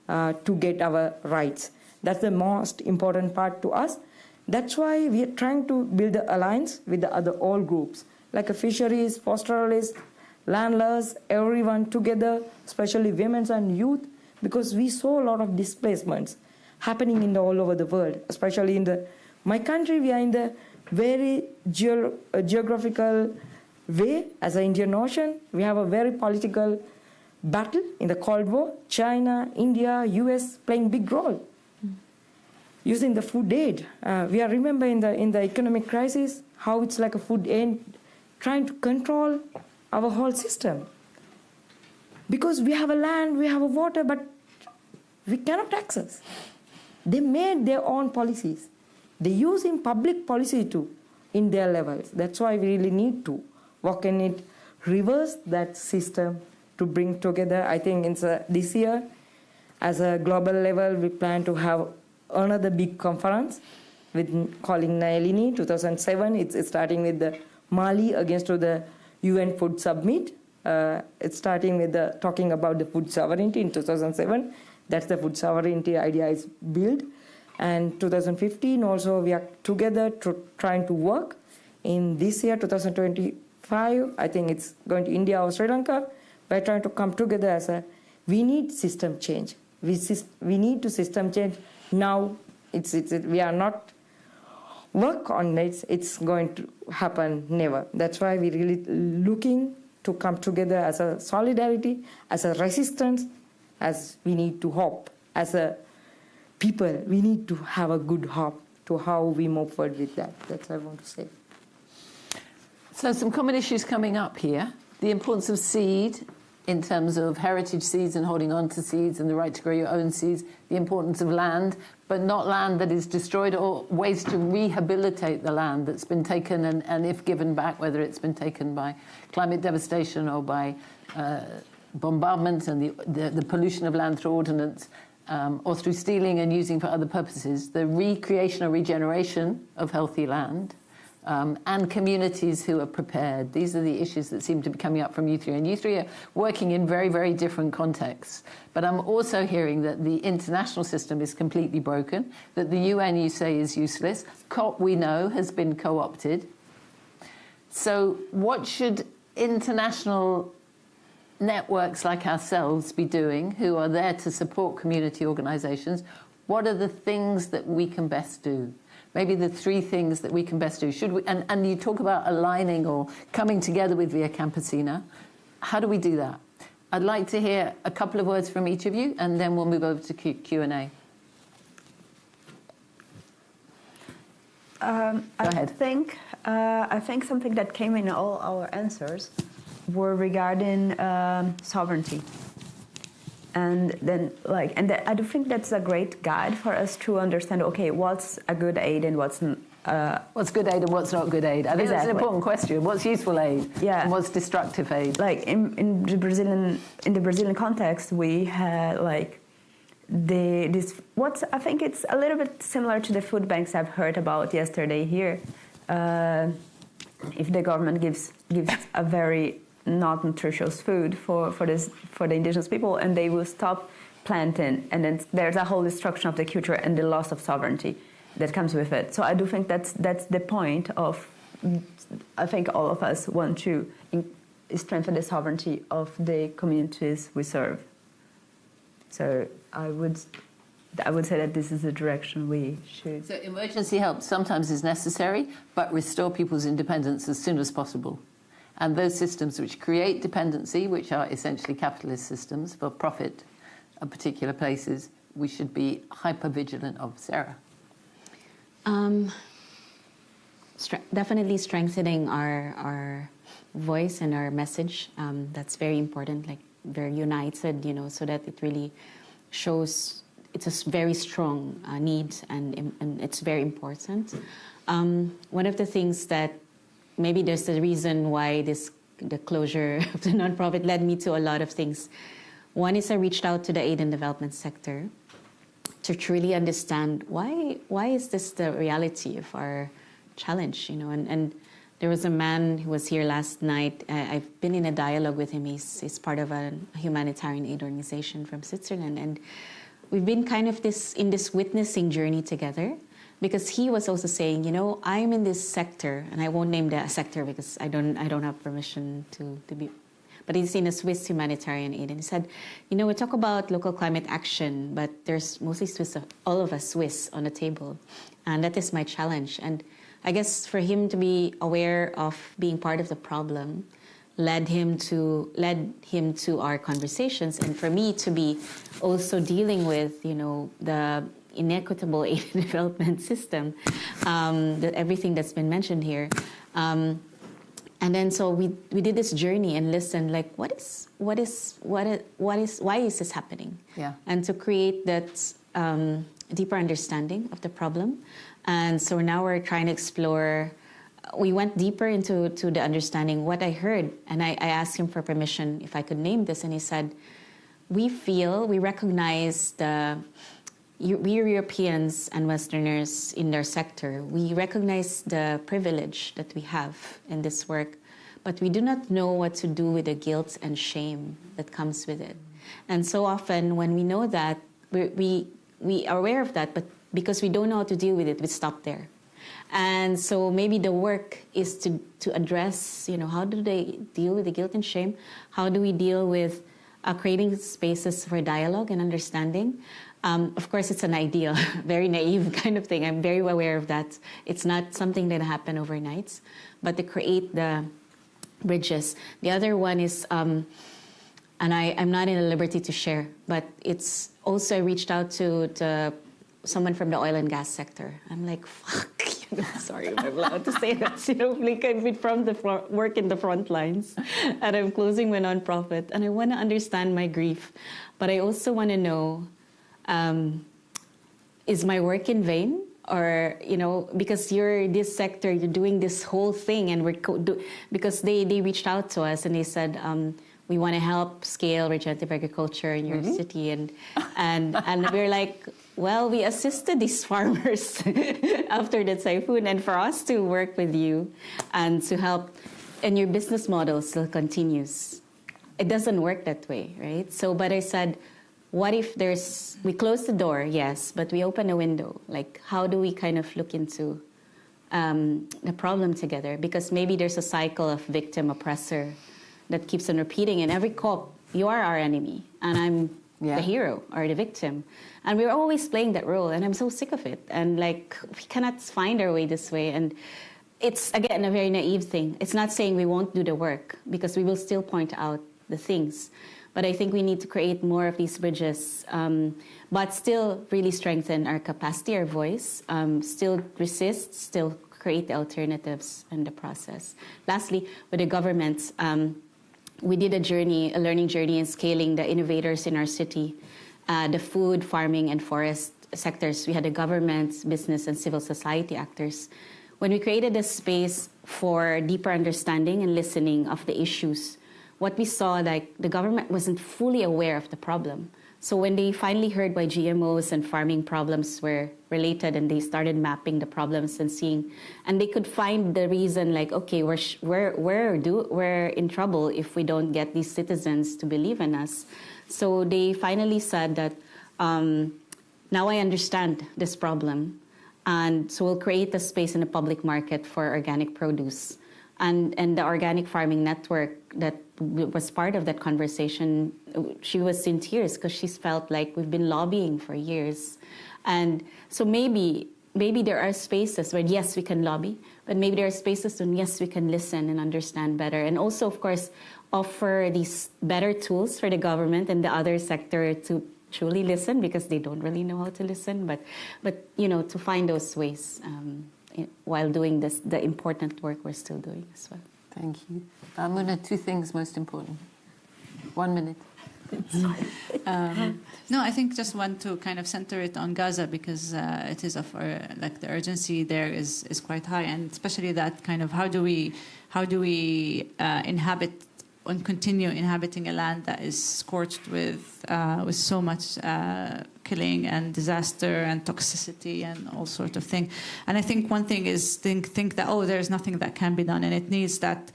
to get our rights. That's the most important part to us. That's why we are trying to build an alliance with the other all groups, like a fisheries, pastoralists, landlords, everyone together, especially women and youth, because we saw a lot of displacements happening all over the world, especially in my country. We are in the very geographical way as an Indian Ocean. We have a very political battle in the Cold War. China, India, US playing big role. Using the food aid. We are remember in the economic crisis how it's like a food aid trying to control our whole system. Because we have a land, we have a water, but we cannot access. They made their own policies. They use in public policy too in their levels. That's why we really need to work in it, reverse that system to bring together. I think this year, as a global level, we plan to have another big conference with calling Nailini 2007. It's starting with the Mali against the UN Food Summit. It's starting with talking about the food sovereignty in 2007. That's the food sovereignty idea is built. And 2015 also we are together trying to work. In this year, 2025, I think it's going to India or Sri Lanka. We're trying to come together we need system change. We need to system change now. We are not work on it. It's going to happen never. That's why we're really looking to come together as a solidarity, as a resistance, as we need to hope. As a people, we need to have a good hope to how we move forward with that. That's what I want to say. So some common issues coming up here. The importance of seed in terms of heritage seeds and holding on to seeds and the right to grow your own seeds. The importance of land, but not land that is destroyed, or ways to rehabilitate the land that's been taken and if given back, whether it's been taken by climate devastation or by bombardment and the pollution of land through ordnance, or through stealing and using for other purposes, the recreation or regeneration of healthy land, and communities who are prepared. These are the issues that seem to be coming up from you three. And you three are working in very, very different contexts. But I'm also hearing that the international system is completely broken, that the UN, you say, is useless. COP, we know, has been co-opted. So what should international networks like ourselves be doing, who are there to support community organizations? What are the things that we can best do? Maybe the three things that we can best do. Should we? And you talk about aligning or coming together with Via Campesina. How do we do that? I'd like to hear a couple of words from each of you, and then we'll move over to Q&A. Go ahead. I think something that came in all our answers were regarding sovereignty. And then, I do think that's a great guide for us to understand, okay, what's a good aid and what's good aid and what's not good aid? I think that's an important question. What's useful aid? Yeah. And what's destructive aid? Like in the Brazilian context, we had what I think it's a little bit similar to the food banks I've heard about yesterday here. If the government gives a very not nutritious food for the indigenous people, and they will stop planting, and then there's a whole destruction of the culture and the loss of sovereignty that comes with it. So I do think that's the point of, I think all of us want to strengthen the sovereignty of the communities we serve. So I would say that this is the direction we should. So emergency help sometimes is necessary, but restore people's independence as soon as possible. And those systems which create dependency, which are essentially capitalist systems for profit of particular places, we should be hyper-vigilant of. Sarah? Definitely strengthening our voice and our message. That's very important, very united, so that it really shows it's a very strong need and it's very important. One of the things that maybe there's the reason why the closure of the nonprofit led me to a lot of things. One is I reached out to the aid and development sector to truly understand why is this the reality of our challenge, and there was a man who was here last night. I've been in a dialogue with him. He's part of a humanitarian aid organization from Switzerland, and we've been kind of in this witnessing journey together. Because he was also saying, I'm in this sector, and I won't name the sector because I don't have permission to be, but he's in a Swiss humanitarian aid, and he said, we talk about local climate action, but there's mostly all of us Swiss on the table, and that is my challenge. And I guess for him to be aware of being part of the problem led him to our conversations, and for me to be also dealing with, the inequitable aid and development system, everything that's been mentioned here, and then so we did this journey and listened, why is this happening? Yeah. And to create that deeper understanding of the problem, and so now we're trying to explore. We went deeper into the understanding what I heard, and I asked him for permission if I could name this, and he said, we recognize we Europeans and Westerners in their sector, we recognize the privilege that we have in this work, but we do not know what to do with the guilt and shame that comes with it. And so often when we know that, we are aware of that, but because we don't know how to deal with it, we stop there. And so maybe the work is to address, how do they deal with the guilt and shame? How do we deal with creating spaces for dialogue and understanding? Of course, it's an ideal, very naive kind of thing. I'm very aware of that. It's not something that happened overnight, but to create the bridges. The other one is, and I'm not in a liberty to share, but it's also I reached out to someone from the oil and gas sector. I'm like, fuck, sorry if I'm allowed to say that. Like I've been from the work in the front lines, and I'm closing my nonprofit, and I want to understand my grief, but I also want to know, is my work in vain? Or, because you're this sector, you're doing this whole thing, and because they reached out to us and they said, we want to help scale regenerative agriculture in your city, and we're like, well, we assisted these farmers after the typhoon, and for us to work with you and to help, and your business model still continues. It doesn't work that way, right? So, but I said, what if we close the door, yes, but we open a window? Like, how do we kind of look into the problem together? Because maybe there's a cycle of victim-oppressor that keeps on repeating. And every cop, you are our enemy, and I'm the hero or the victim. And we're always playing that role, and I'm so sick of it. And, like, we cannot find our way this way. And it's, again, a very naive thing. It's not saying we won't do the work, because we will still point out the things. But I think we need to create more of these bridges, but still really strengthen our capacity, our voice, still resist, still create the alternatives in the process. Lastly, with the governments, we did a learning journey in scaling the innovators in our city, the food, farming, and forest sectors. We had the governments, business, and civil society actors. When we created a space for deeper understanding and listening of the issues, what we saw, like, the government wasn't fully aware of the problem. So when they finally heard why GMOs and farming problems were related, and they started mapping the problems and seeing, and they could find the reason, like, okay, we're in trouble if we don't get these citizens to believe in us. So they finally said that, now I understand this problem, and so we'll create a space in the public market for organic produce. And the organic farming network that was part of that conversation, she was in tears because she's felt like we've been lobbying for years. And so maybe there are spaces where, yes, we can lobby, but maybe there are spaces when, yes, we can listen and understand better. And also, of course, offer these better tools for the government and the other sector to truly listen, because they don't really know how to listen, but to find those ways. While doing the important work we're still doing as well. Thank you. Muna, two things most important. 1 minute. No, I think just want to kind of center it on Gaza, because it is of the urgency there is quite high, and especially that kind of how do we inhabit and continue inhabiting a land that is scorched with so much killing and disaster and toxicity and all sorts of things. And I think one thing is think that, there's nothing that can be done, and it needs that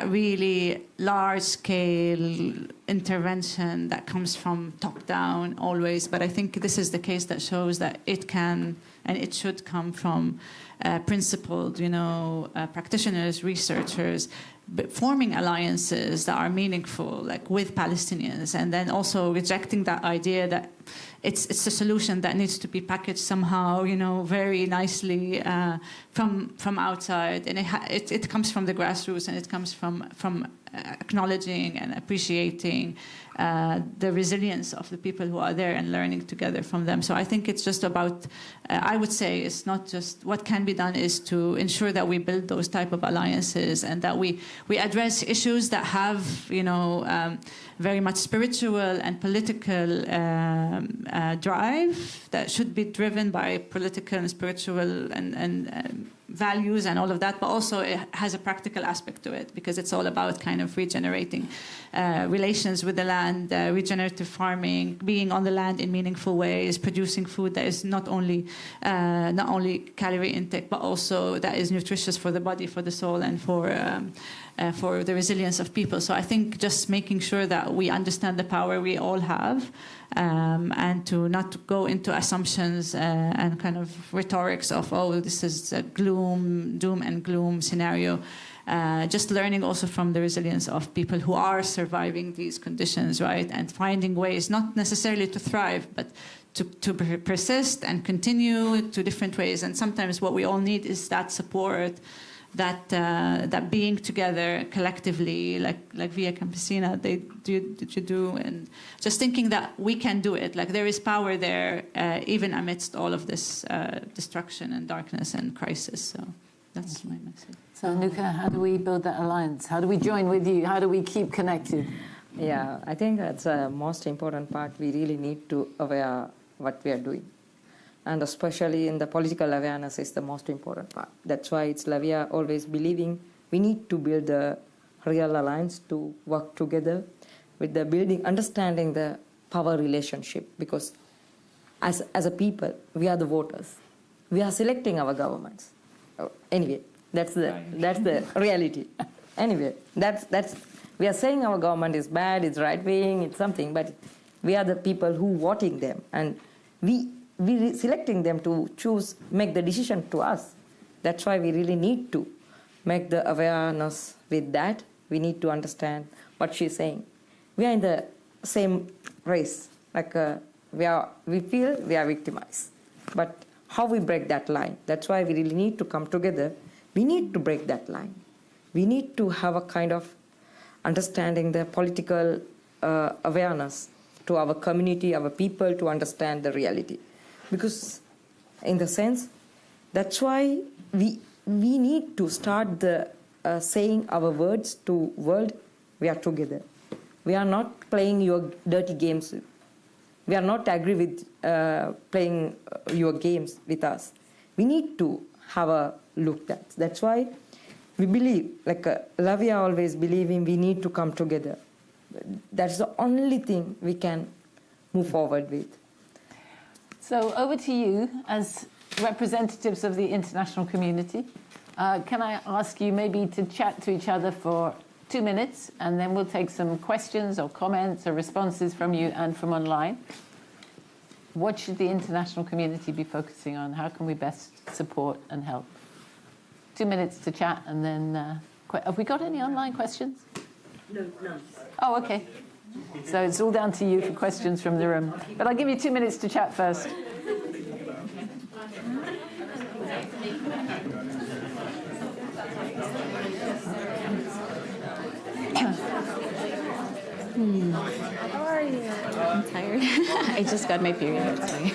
really large-scale intervention that comes from top down always. But I think this is the case that shows that it can and it should come from principled, practitioners, researchers, forming alliances that are meaningful, like with Palestinians, and then also rejecting that idea that it's a solution that needs to be packaged somehow, very nicely from outside, and it comes from the grassroots, and it comes from acknowledging and appreciating the resilience of the people who are there and learning together from them. So I think it's just about, I would say, it's not just what can be done is to ensure that we build those type of alliances, and that we address issues that have, very much spiritual and political drive that should be driven by political and spiritual and values and all of that, but also it has a practical aspect to it, because it's all about kind of regenerating relations with the land, regenerative farming, being on the land in meaningful ways, producing food that is not only calorie intake, but also that is nutritious for the body, for the soul, and for the resilience of people. So I think just making sure that we understand the power we all have, and to not go into assumptions and kind of rhetorics of, this is a doom and gloom scenario. Just learning also from the resilience of people who are surviving these conditions, right? And finding ways, not necessarily to thrive, but to persist and continue to different ways. And sometimes what we all need is that support that being together collectively, like Via Campesina, they do, and just thinking that we can do it. Like there is power there, even amidst all of this destruction and darkness and crisis. So that's my message. So Anuka, how do we build that alliance? How do we join with you? How do we keep connected? Yeah, I think that's the most important part. We really need to aware what we are doing. And especially in the political awareness is the most important part. That's why it's Lavia always believing we need to build a real alliance to work together with the building, understanding the power relationship. Because as a people, we are the voters. We are selecting our governments. Anyway, that's the reality. Anyway, that's we are saying our government is bad, it's right wing, it's something, but we are the people who voting them, and we selecting them to choose, make the decision to us. That's why we really need to make the awareness with that. We need to understand what she's saying. We are in the same race. Like we feel we are victimized, but how we break that line? That's why we really need to come together. We need to break that line. We need to have a kind of understanding the political awareness to our community, our people, to understand the reality. Because in the sense, that's why we need to start the saying our words to world, we are together. We are not playing your dirty games. We are not agree with playing your games with us. We need to have a look at. That's why we believe, like Lavia always believing, we need to come together. That's the only thing we can move forward with. So over to you as representatives of the international community. Can I ask you maybe to chat to each other for 2 minutes, and then we'll take some questions or comments or responses from you and from online. What should the international community be focusing on? How can we best support and help? 2 minutes to chat, and then have we got any online questions? No, none. Oh, okay. So it's all down to you for questions from the room. But I'll give you 2 minutes to chat first. How are you? I'm tired. I just got my period. Sorry.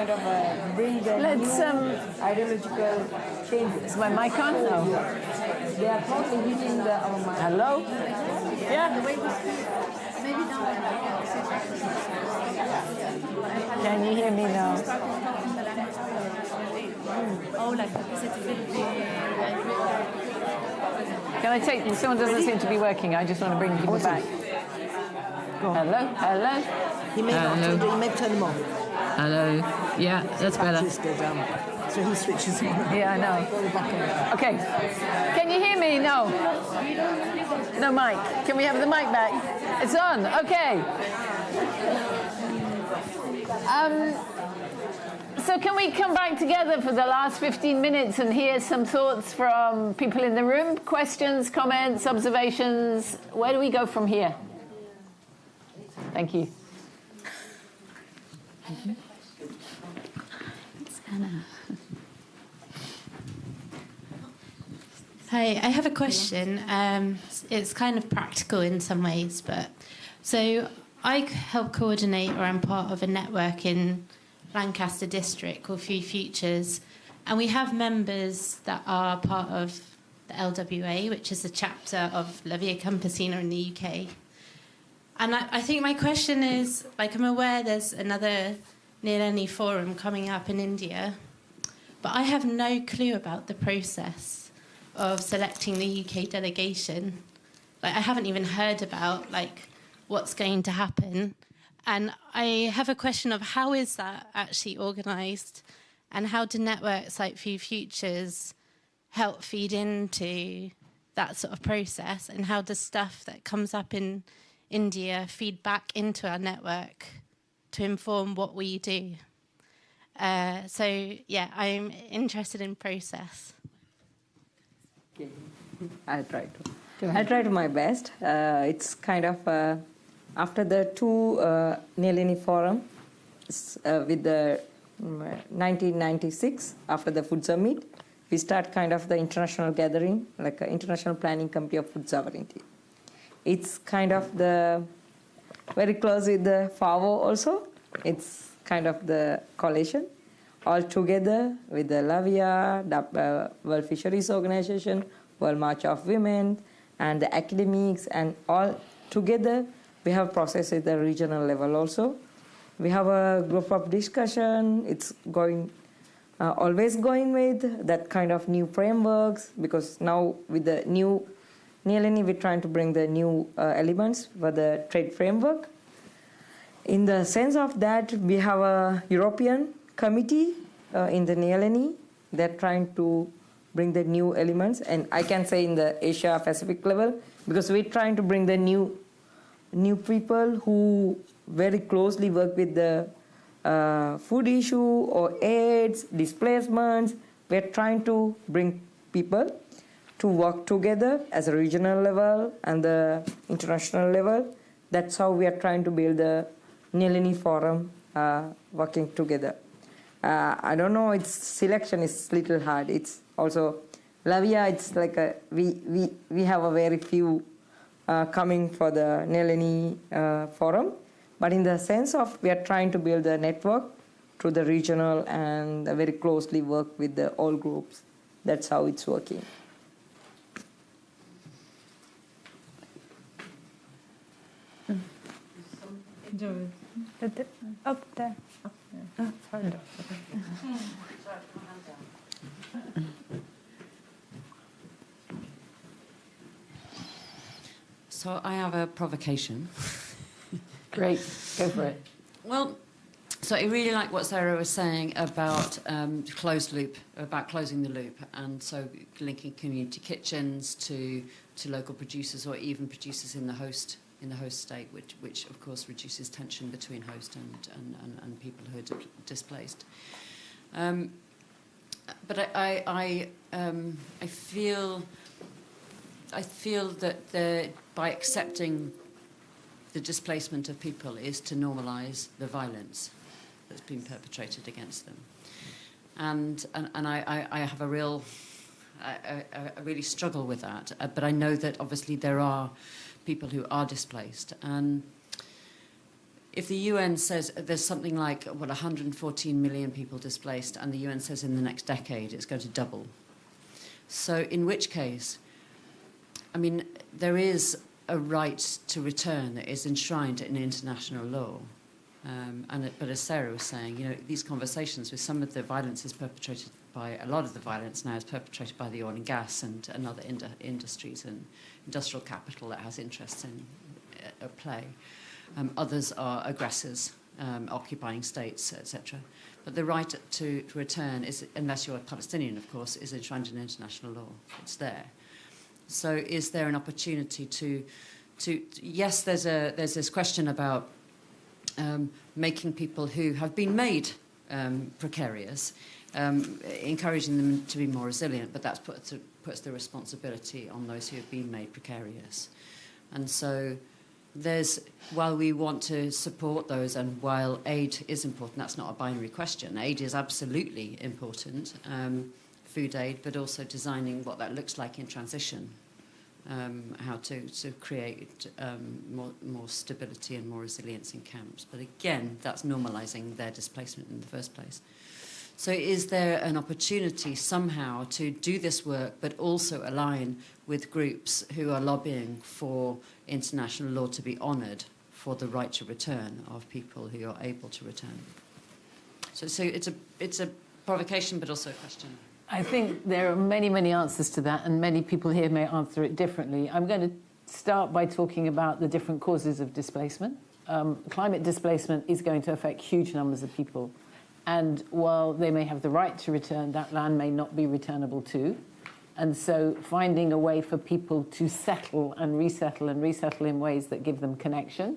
kind of bring the new ideological changes. Is my mic on? No. They are totally hitting our mind. Hello? Yeah? Can you hear me now? Can I take, someone doesn't seem to be working, I just want to bring people back. Hello? Hello? He may turn them off. Hello? Yeah, that's better. So he switches on. Yeah, I know. Okay. Can you hear me? No. No mic. Can we have the mic back? It's on. Okay. So can we come back together for the last 15 minutes and hear some thoughts from people in the room? Questions, comments, observations? Where do we go from here? Thank you. It's Anna. Hi, I have a question. It's kind of practical in some ways, but so I help coordinate, or I'm part of a network in Lancaster District called Few Futures, and we have members that are part of the LWA, which is a chapter of La Via Campesina in the UK. And I think my question is, like, I'm aware there's another Nileni forum coming up in India, but I have no clue about the process of selecting the UK delegation. Like, I haven't even heard about, like, what's going to happen. And I have a question of how is that actually organised, and how do networks like Few Futures help feed into that sort of process, and how does stuff that comes up in India feed back into our network to inform what we do? So, yeah, I'm interested in process. Okay. I'll try to my best. It's kind of after the two Nileni Forum with the 1996, after the Food Summit, we start kind of the international gathering, like an International Planning Committee of Food Sovereignty. It's kind of the very close with the FAO also. It's kind of the coalition all together with the LAVIA, the World Fisheries Organization, World March of Women, and the academics, and all together we have process at the regional level also. We have a group of discussion. It's going, always going with that kind of new frameworks, because now with the new Nileni, we're trying to bring the new elements for the trade framework. In the sense of that, we have a European committee in the Nileni. They're trying to bring the new elements, and I can say in the Asia Pacific level, because we're trying to bring the new people who very closely work with the food issue or AIDS, displacements. We're trying to bring people to work together as a regional level and the international level. That's how we are trying to build the Nileni Forum working together. I don't know, its selection is a little hard. It's also, LAVIA, it's like we have a very few coming for the Nileni Forum. But in the sense of we are trying to build a network through the regional and very closely work with the all groups. That's how it's working. Up there. Oh, sorry. So I have a provocation. Great, go for it. Well, so I really like what Sarah was saying about closed loop, about closing the loop, and so linking community kitchens to local producers, or even producers in the host state, which of course reduces tension between host and people who are displaced. But I feel that by accepting the displacement of people is to normalise the violence that's been perpetrated against them, and I have a real, I really struggle with that. But I know that obviously there are people who are displaced, and if the UN says there's something like, 114 million people displaced, and the UN says in the next decade it's going to double. So in which case, I mean, there is a right to return that is enshrined in international law. But as Sarah was saying, these conversations with some of the violence is perpetrated by, a lot of the violence now is perpetrated by the oil and gas and other industries and industrial capital that has interests in at play. Others are aggressors, occupying states, etc. But the right to return is, unless you're a Palestinian, of course, is enshrined in international law. It's there. So is there an opportunity to yes, there's this question about making people who have been made precarious, encouraging them to be more resilient, but that puts the responsibility on those who have been made precarious. And so while we want to support those, and while aid is important, that's not a binary question. Aid is absolutely important, food aid, but also designing what that looks like in transition, how to create more stability and more resilience in camps. But again, that's normalising their displacement in the first place. So is there an opportunity somehow to do this work, but also align with groups who are lobbying for international law to be honoured for the right to return of people who are able to return? So it's a provocation, but also a question. I think there are many, many answers to that, and many people here may answer it differently. I'm going to start by talking about the different causes of displacement. Climate displacement is going to affect huge numbers of people. And while they may have the right to return, that land may not be returnable to. And so finding a way for people to settle and resettle in ways that give them connection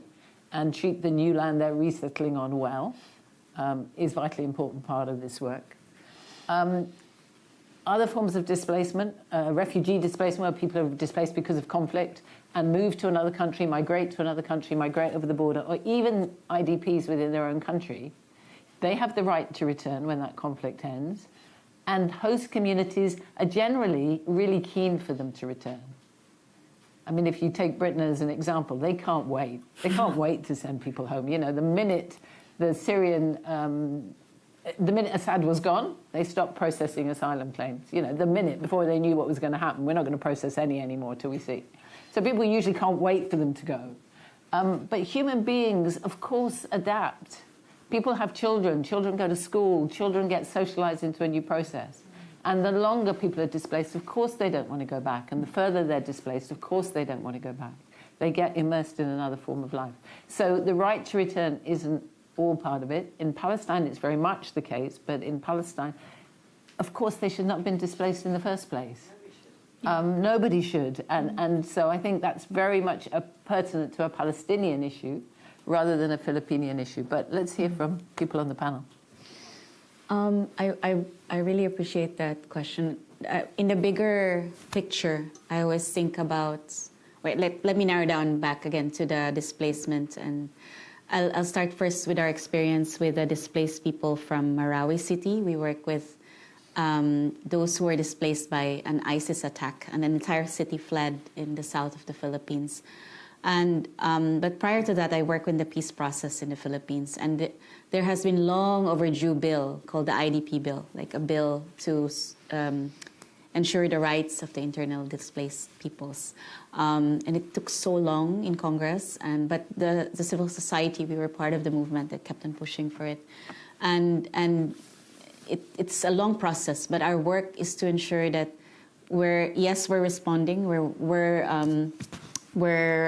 and treat the new land they're resettling on well is a vitally important part of this work. Other forms of displacement, refugee displacement, where people are displaced because of conflict and move to another country, migrate to another country, migrate over the border, or even IDPs within their own country, they have the right to return when that conflict ends. And host communities are generally really keen for them to return. I mean, if you take Britain as an example, they can't wait. They can't wait to send people home. The minute the minute Assad was gone, they stopped processing asylum claims. The minute before they knew what was going to happen, we're not going to process any anymore till we see. So people usually can't wait for them to go. But human beings, of course, adapt. People have children go to school, children get socialized into a new process. And the longer people are displaced, of course they don't want to go back. And the further they're displaced, of course they don't want to go back. They get immersed in another form of life. So the right to return isn't all part of it. In Palestine, it's very much the case, but in Palestine, of course, they should not have been displaced in the first place. Nobody should. And so I think that's very much pertinent to a Palestinian issue rather than a Filipinian issue. But let's hear from people on the panel. I really appreciate that question. In the bigger picture, I always think about... let me narrow down back again to the displacement. And I'll start first with our experience with the displaced people from Marawi City. We work with those who were displaced by an ISIS attack, and an entire city fled in the south of the Philippines. And but prior to that, I worked in the peace process in the Philippines, and there has been long overdue bill called the IDP bill, like a bill to ensure the rights of the internal displaced peoples. And it took so long in Congress, but the civil society, we were part of the movement that kept on pushing for it. And it's a long process, but our work is to ensure that we're responding, we're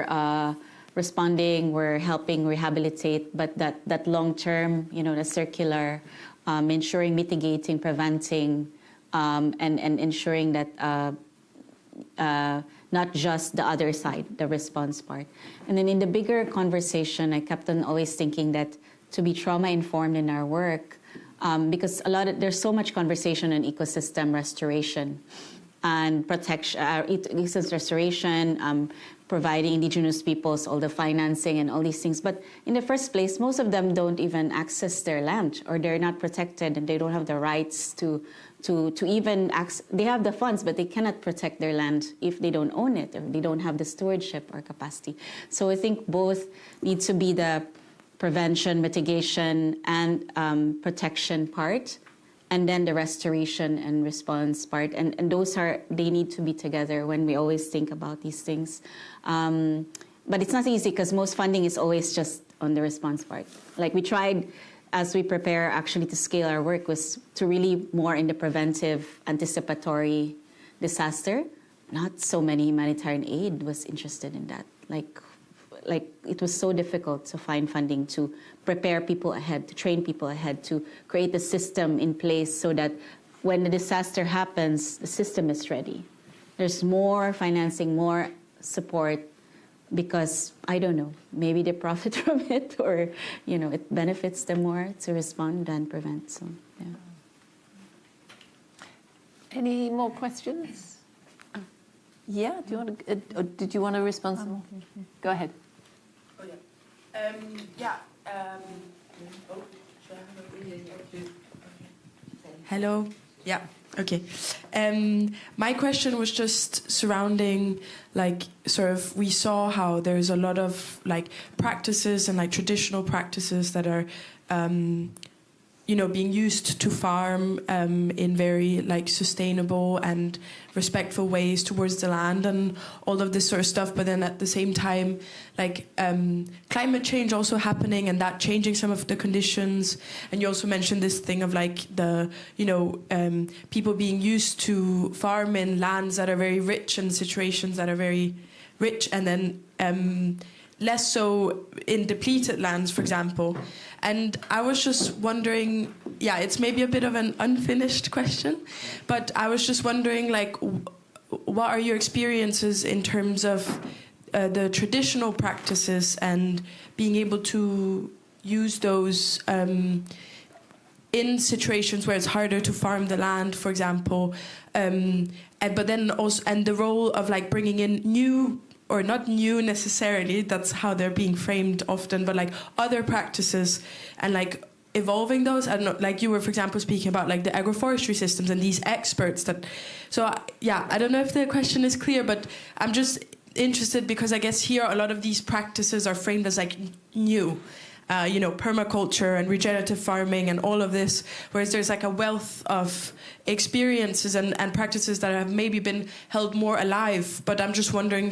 responding, we're helping rehabilitate, but that long term, the circular, ensuring, mitigating, preventing, and ensuring that not just the other side, the response part. And then in the bigger conversation, I kept on always thinking that to be trauma-informed in our work, because there's so much conversation on ecosystem restoration and protection, ecosystem restoration, providing indigenous peoples all the financing and all these things. But in the first place, most of them don't even access their land, or they're not protected, and they don't have the rights to even they have the funds, but they cannot protect their land if they don't own it, or they don't have the stewardship or capacity. So I think both need to be the prevention, mitigation, and protection part, and then the restoration and response part. And they need to be together when we always think about these things. But it's not easy because most funding is always just on the response part. Like we tried, as we prepare actually to scale our work, was to really more in the preventive, anticipatory disaster. Not so many humanitarian aid was interested in that. Like it was so difficult to find funding to prepare people ahead, to train people ahead, to create a system in place so that when the disaster happens, the system is ready. There's more financing, more support, because, I don't know, maybe they profit from it, or, it benefits them more to respond than prevent. So, yeah. Any more questions? Yeah, do you want to, or did you want to respond some more? Go ahead. Oh, yeah. Hello. Yeah. Okay. My question was just surrounding, we saw how there's a lot of practices and traditional practices that are, being used to farm in very sustainable and respectful ways towards the land and all of this sort of stuff. But then at the same time, climate change also happening and that changing some of the conditions. And you also mentioned this thing of the people being used to farm in lands that are very rich and situations that are very rich, and then less so in depleted lands, for example. And I was just wondering, it's maybe a bit of an unfinished question, but I was just wondering, what are your experiences in terms of the traditional practices and being able to use those in situations where it's harder to farm the land, for example, but then also, and the role of bringing in new, or not new necessarily, that's how they're being framed often, but other practices and evolving those. I don't know, you were, for example, speaking about the agroforestry systems and these experts that. So I don't know if the question is clear, but I'm just interested because I guess here a lot of these practices are framed as new. Permaculture and regenerative farming and all of this, whereas there's a wealth of experiences and practices that have maybe been held more alive. But I'm just wondering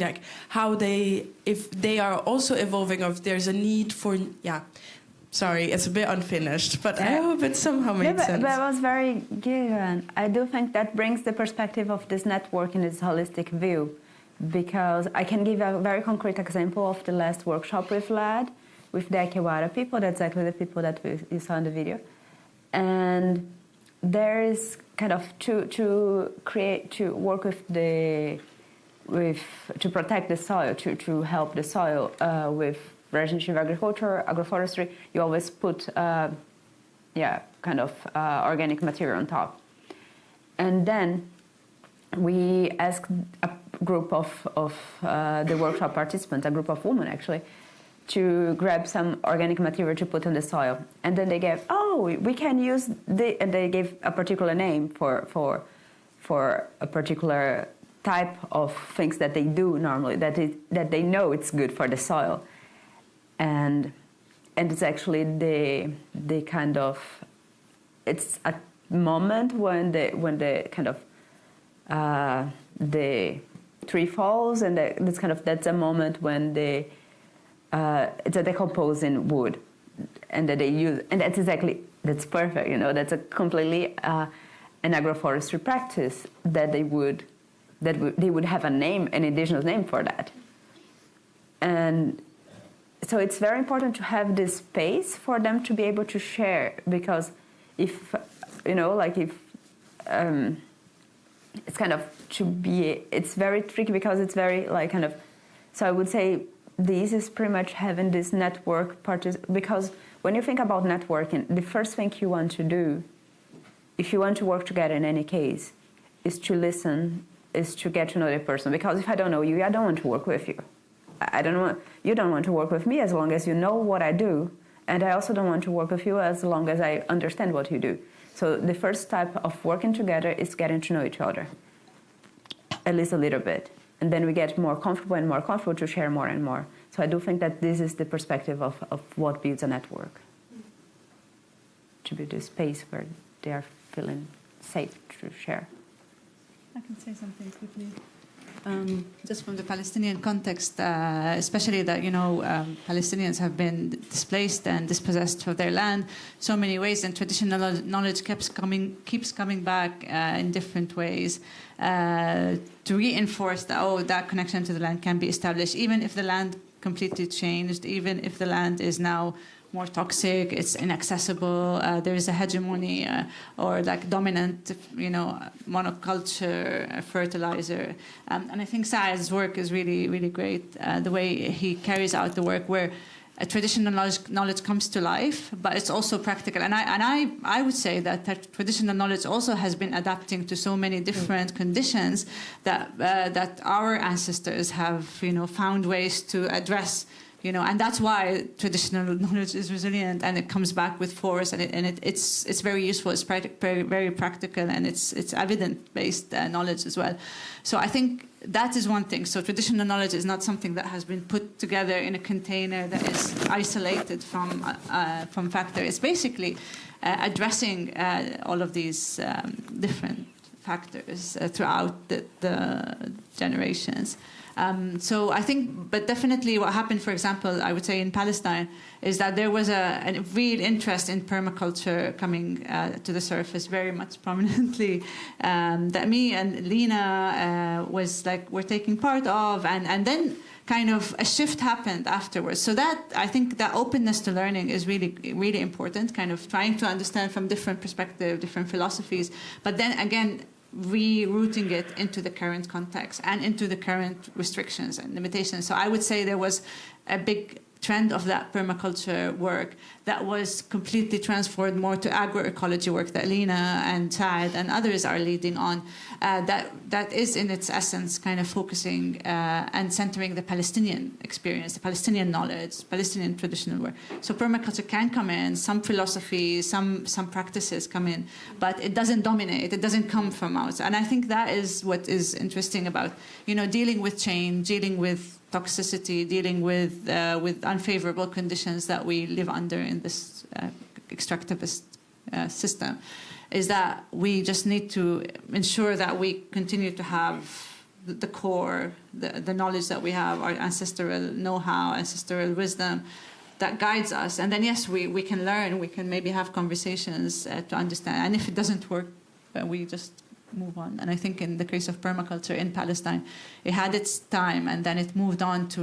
how if they are also evolving, or if there's a need for, sorry, it's a bit unfinished, but I hope it somehow made sense. That was very good, and I do think that brings the perspective of this network in this holistic view, because I can give a very concrete example of the last workshop we've led with the Akiwara people. That's exactly the people that you saw in the video. And there is kind of to work with to protect the soil, to help the soil with regenerative agriculture, agroforestry. You always put organic material on top. And then we asked a group of the workshop participants, a group of women actually, to grab some organic material to put on the soil. And then they gave, we can use and they gave a particular name for a particular type of things that they do normally, that they know it's good for the soil. And it's actually the kind of, it's a moment when the kind of the tree falls, and that's a moment when it's a decomposing wood, and that they use, and that's perfect. That's a completely an agroforestry practice that they would have a name, an indigenous name for that. And so it's very important to have this space for them to be able to share, because if it's kind of it's very tricky, because it's very so I would say this is pretty much having this network because when you think about networking, the first thing you want to do, if you want to work together in any case, is to listen, is to get to know the person. Because if I don't know you, I don't want to work with you. You don't want to work with me as long as you know what I do, and I also don't want to work with you as long as I understand what you do. So the first step of working together is getting to know each other, at least a little bit. And then we get more comfortable to share more and more. So I do think that this is the perspective of what builds a network. To build a space where they are feeling safe to share. I can say something quickly. Just from the Palestinian context, especially that, Palestinians have been displaced and dispossessed of their land so many ways, and traditional knowledge keeps coming back in different ways to reinforce that, that connection to the land can be established, even if the land completely changed, even if the land is now more toxic, it's inaccessible, there is a hegemony or like dominant, monoculture fertilizer. And I think Saad's work is really, really great, the way he carries out the work where traditional knowledge comes to life, but it's also practical. And I would say that traditional knowledge also has been adapting to so many different conditions that our ancestors have, found ways to address. And that's why traditional knowledge is resilient, and it comes back with force, and it's very useful. It's very, very practical, and it's evidence-based knowledge as well. So I think that is one thing. So traditional knowledge is not something that has been put together in a container that is isolated from factor. It's basically addressing all of these different factors throughout the generations. So I think, but definitely what happened, for example, I would say in Palestine, is that there was a real interest in permaculture coming to the surface very much prominently, that me and Lina were taking part of, and then kind of a shift happened afterwards. So that, I think that openness to learning is really, really important, kind of trying to understand from different perspectives, different philosophies, but then again, rerouting it into the current context and into the current restrictions and limitations. So I would say there was a big trend of that permaculture work that was completely transformed more to agroecology work that Lina and Saad and others are leading on, that is in its essence kind of focusing and centering the Palestinian experience, the Palestinian knowledge, Palestinian traditional work. So permaculture can come in, some philosophies, some practices come in, but it doesn't dominate, it doesn't come from outside. And I think that is what is interesting about, dealing with change, dealing with toxicity, dealing with unfavorable conditions that we live under in this extractivist system, is that we just need to ensure that we continue to have the core, the knowledge that we have, our ancestral know-how, ancestral wisdom that guides us. And then, yes, we can learn, we can maybe have conversations to understand. And if it doesn't work, we just move on. And I think in the case of permaculture in Palestine, it had its time, and then it moved on to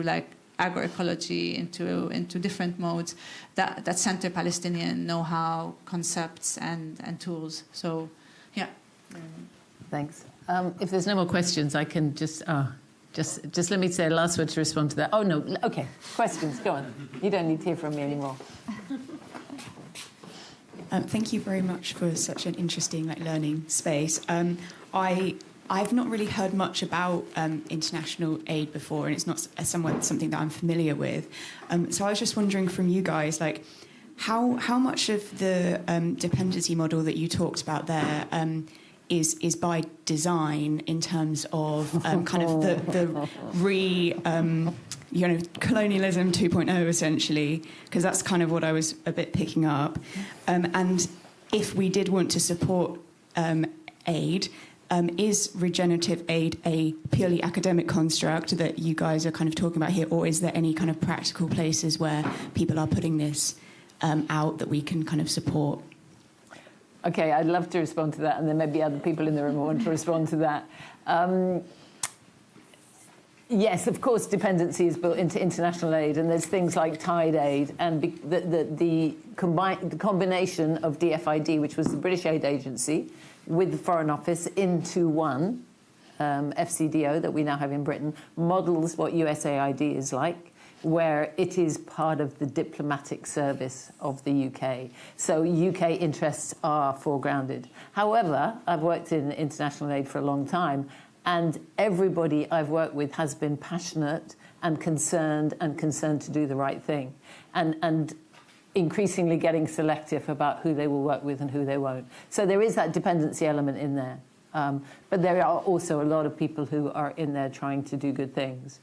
agroecology, into different modes that center Palestinian know-how, concepts, and tools. So, yeah. Thanks. If there's no more questions, I can just let me say a last word to respond to that. Oh no, okay. Questions, go on. You don't need to hear from me anymore. Thank you very much for such an interesting learning space. I've not really heard much about international aid before, and it's not something that I'm familiar with. So I was just wondering from you guys, how much of the dependency model that you talked about there is by design in terms of kind of the colonialism 2.0, essentially, because that's kind of what I was a bit picking up. And if we did want to support aid, is regenerative aid a purely academic construct that you guys are kind of talking about here, or is there any kind of practical places where people are putting this out that we can kind of support? Okay, I'd love to respond to that, and there may be other people in the room who want to respond to that. Yes, of course, dependency is built into international aid, and there's things like tide aid, and the combination of DFID, which was the British aid agency, with the Foreign Office into one, FCDO, that we now have in Britain, models what USAID is like, where it is part of the diplomatic service of the UK. So UK interests are foregrounded. However, I've worked in international aid for a long time, and everybody I've worked with has been passionate and concerned to do the right thing, and increasingly getting selective about who they will work with and who they won't. So there is that dependency element in there. But there are also a lot of people who are in there trying to do good things.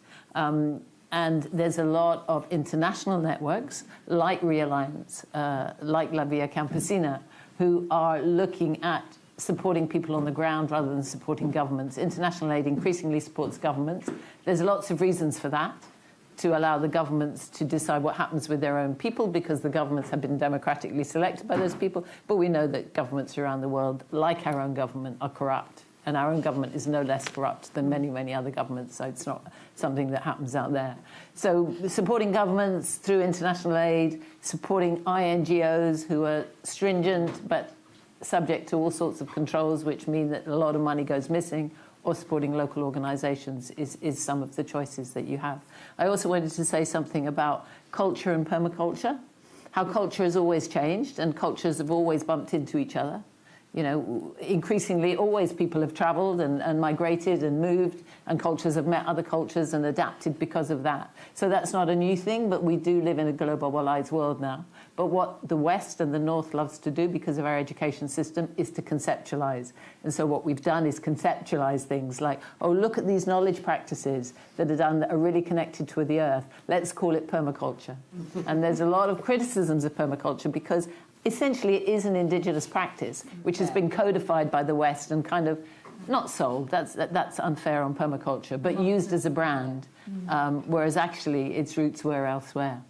And there's a lot of international networks like Realliance, like La Via Campesina, who are looking at supporting people on the ground rather than supporting governments. International aid increasingly supports governments. There's lots of reasons for that, to allow the governments to decide what happens with their own people, because the governments have been democratically selected by those people. But we know that governments around the world, like our own government, are corrupt. And our own government is no less corrupt than many, many other governments, so it's not something that happens out there. So supporting governments through international aid, supporting INGOs who are stringent but subject to all sorts of controls, which mean that a lot of money goes missing, or supporting local organisations is some of the choices that you have. I also wanted to say something about culture and permaculture, how culture has always changed and cultures have always bumped into each other. You know, increasingly, always people have travelled and migrated and moved, and cultures have met other cultures and adapted because of that. So that's not a new thing, but we do live in a globalised world now. But what the West and the North loves to do, because of our education system, is to conceptualise. And so what we've done is conceptualise things like, oh, look at these knowledge practices that are done that are really connected to the earth. Let's call it permaculture. And there's a lot of criticisms of permaculture because essentially it is an indigenous practice which has been codified by the West and kind of not sold, that's unfair on permaculture, but used as a brand, whereas actually its roots were elsewhere.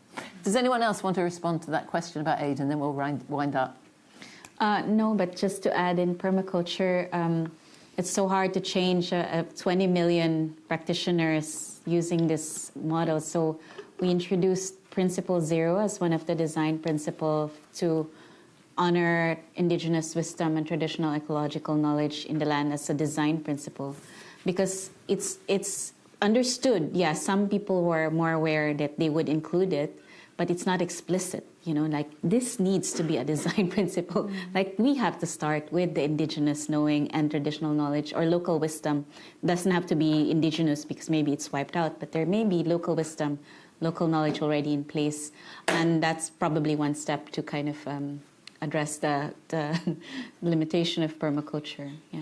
Does anyone else want to respond to that question about aid, and then we'll wind up? No, but just to add in permaculture, it's so hard to change 20 million practitioners using this model. So we introduced Principle Zero as one of the design principles to honor indigenous wisdom and traditional ecological knowledge in the land as a design principle, because it's understood. Yeah, some people were more aware that they would include it, but it's not explicit. You know, like this needs to be a design principle. Like we have to start with the indigenous knowing and traditional knowledge, or local wisdom. It doesn't have to be indigenous because maybe it's wiped out, but there may be local wisdom, local knowledge already in place, and that's probably one step to kind of address the limitation of permaculture. Yeah.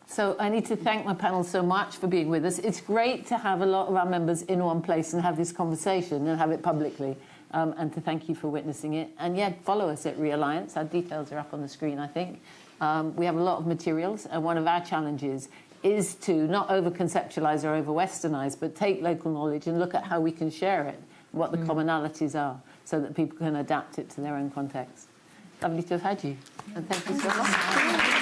So I need to thank my panel so much for being with us. It's great to have a lot of our members in one place and have this conversation and have it publicly, and to thank you for witnessing it. And yeah, follow us at Realliance. Our details are up on the screen, I think. We have a lot of materials, and one of our challenges is to not over-conceptualize or over-westernize, but take local knowledge and look at how we can share it, what the commonalities are, so that people can adapt it to their own context. Lovely to have had you, and thank you so much.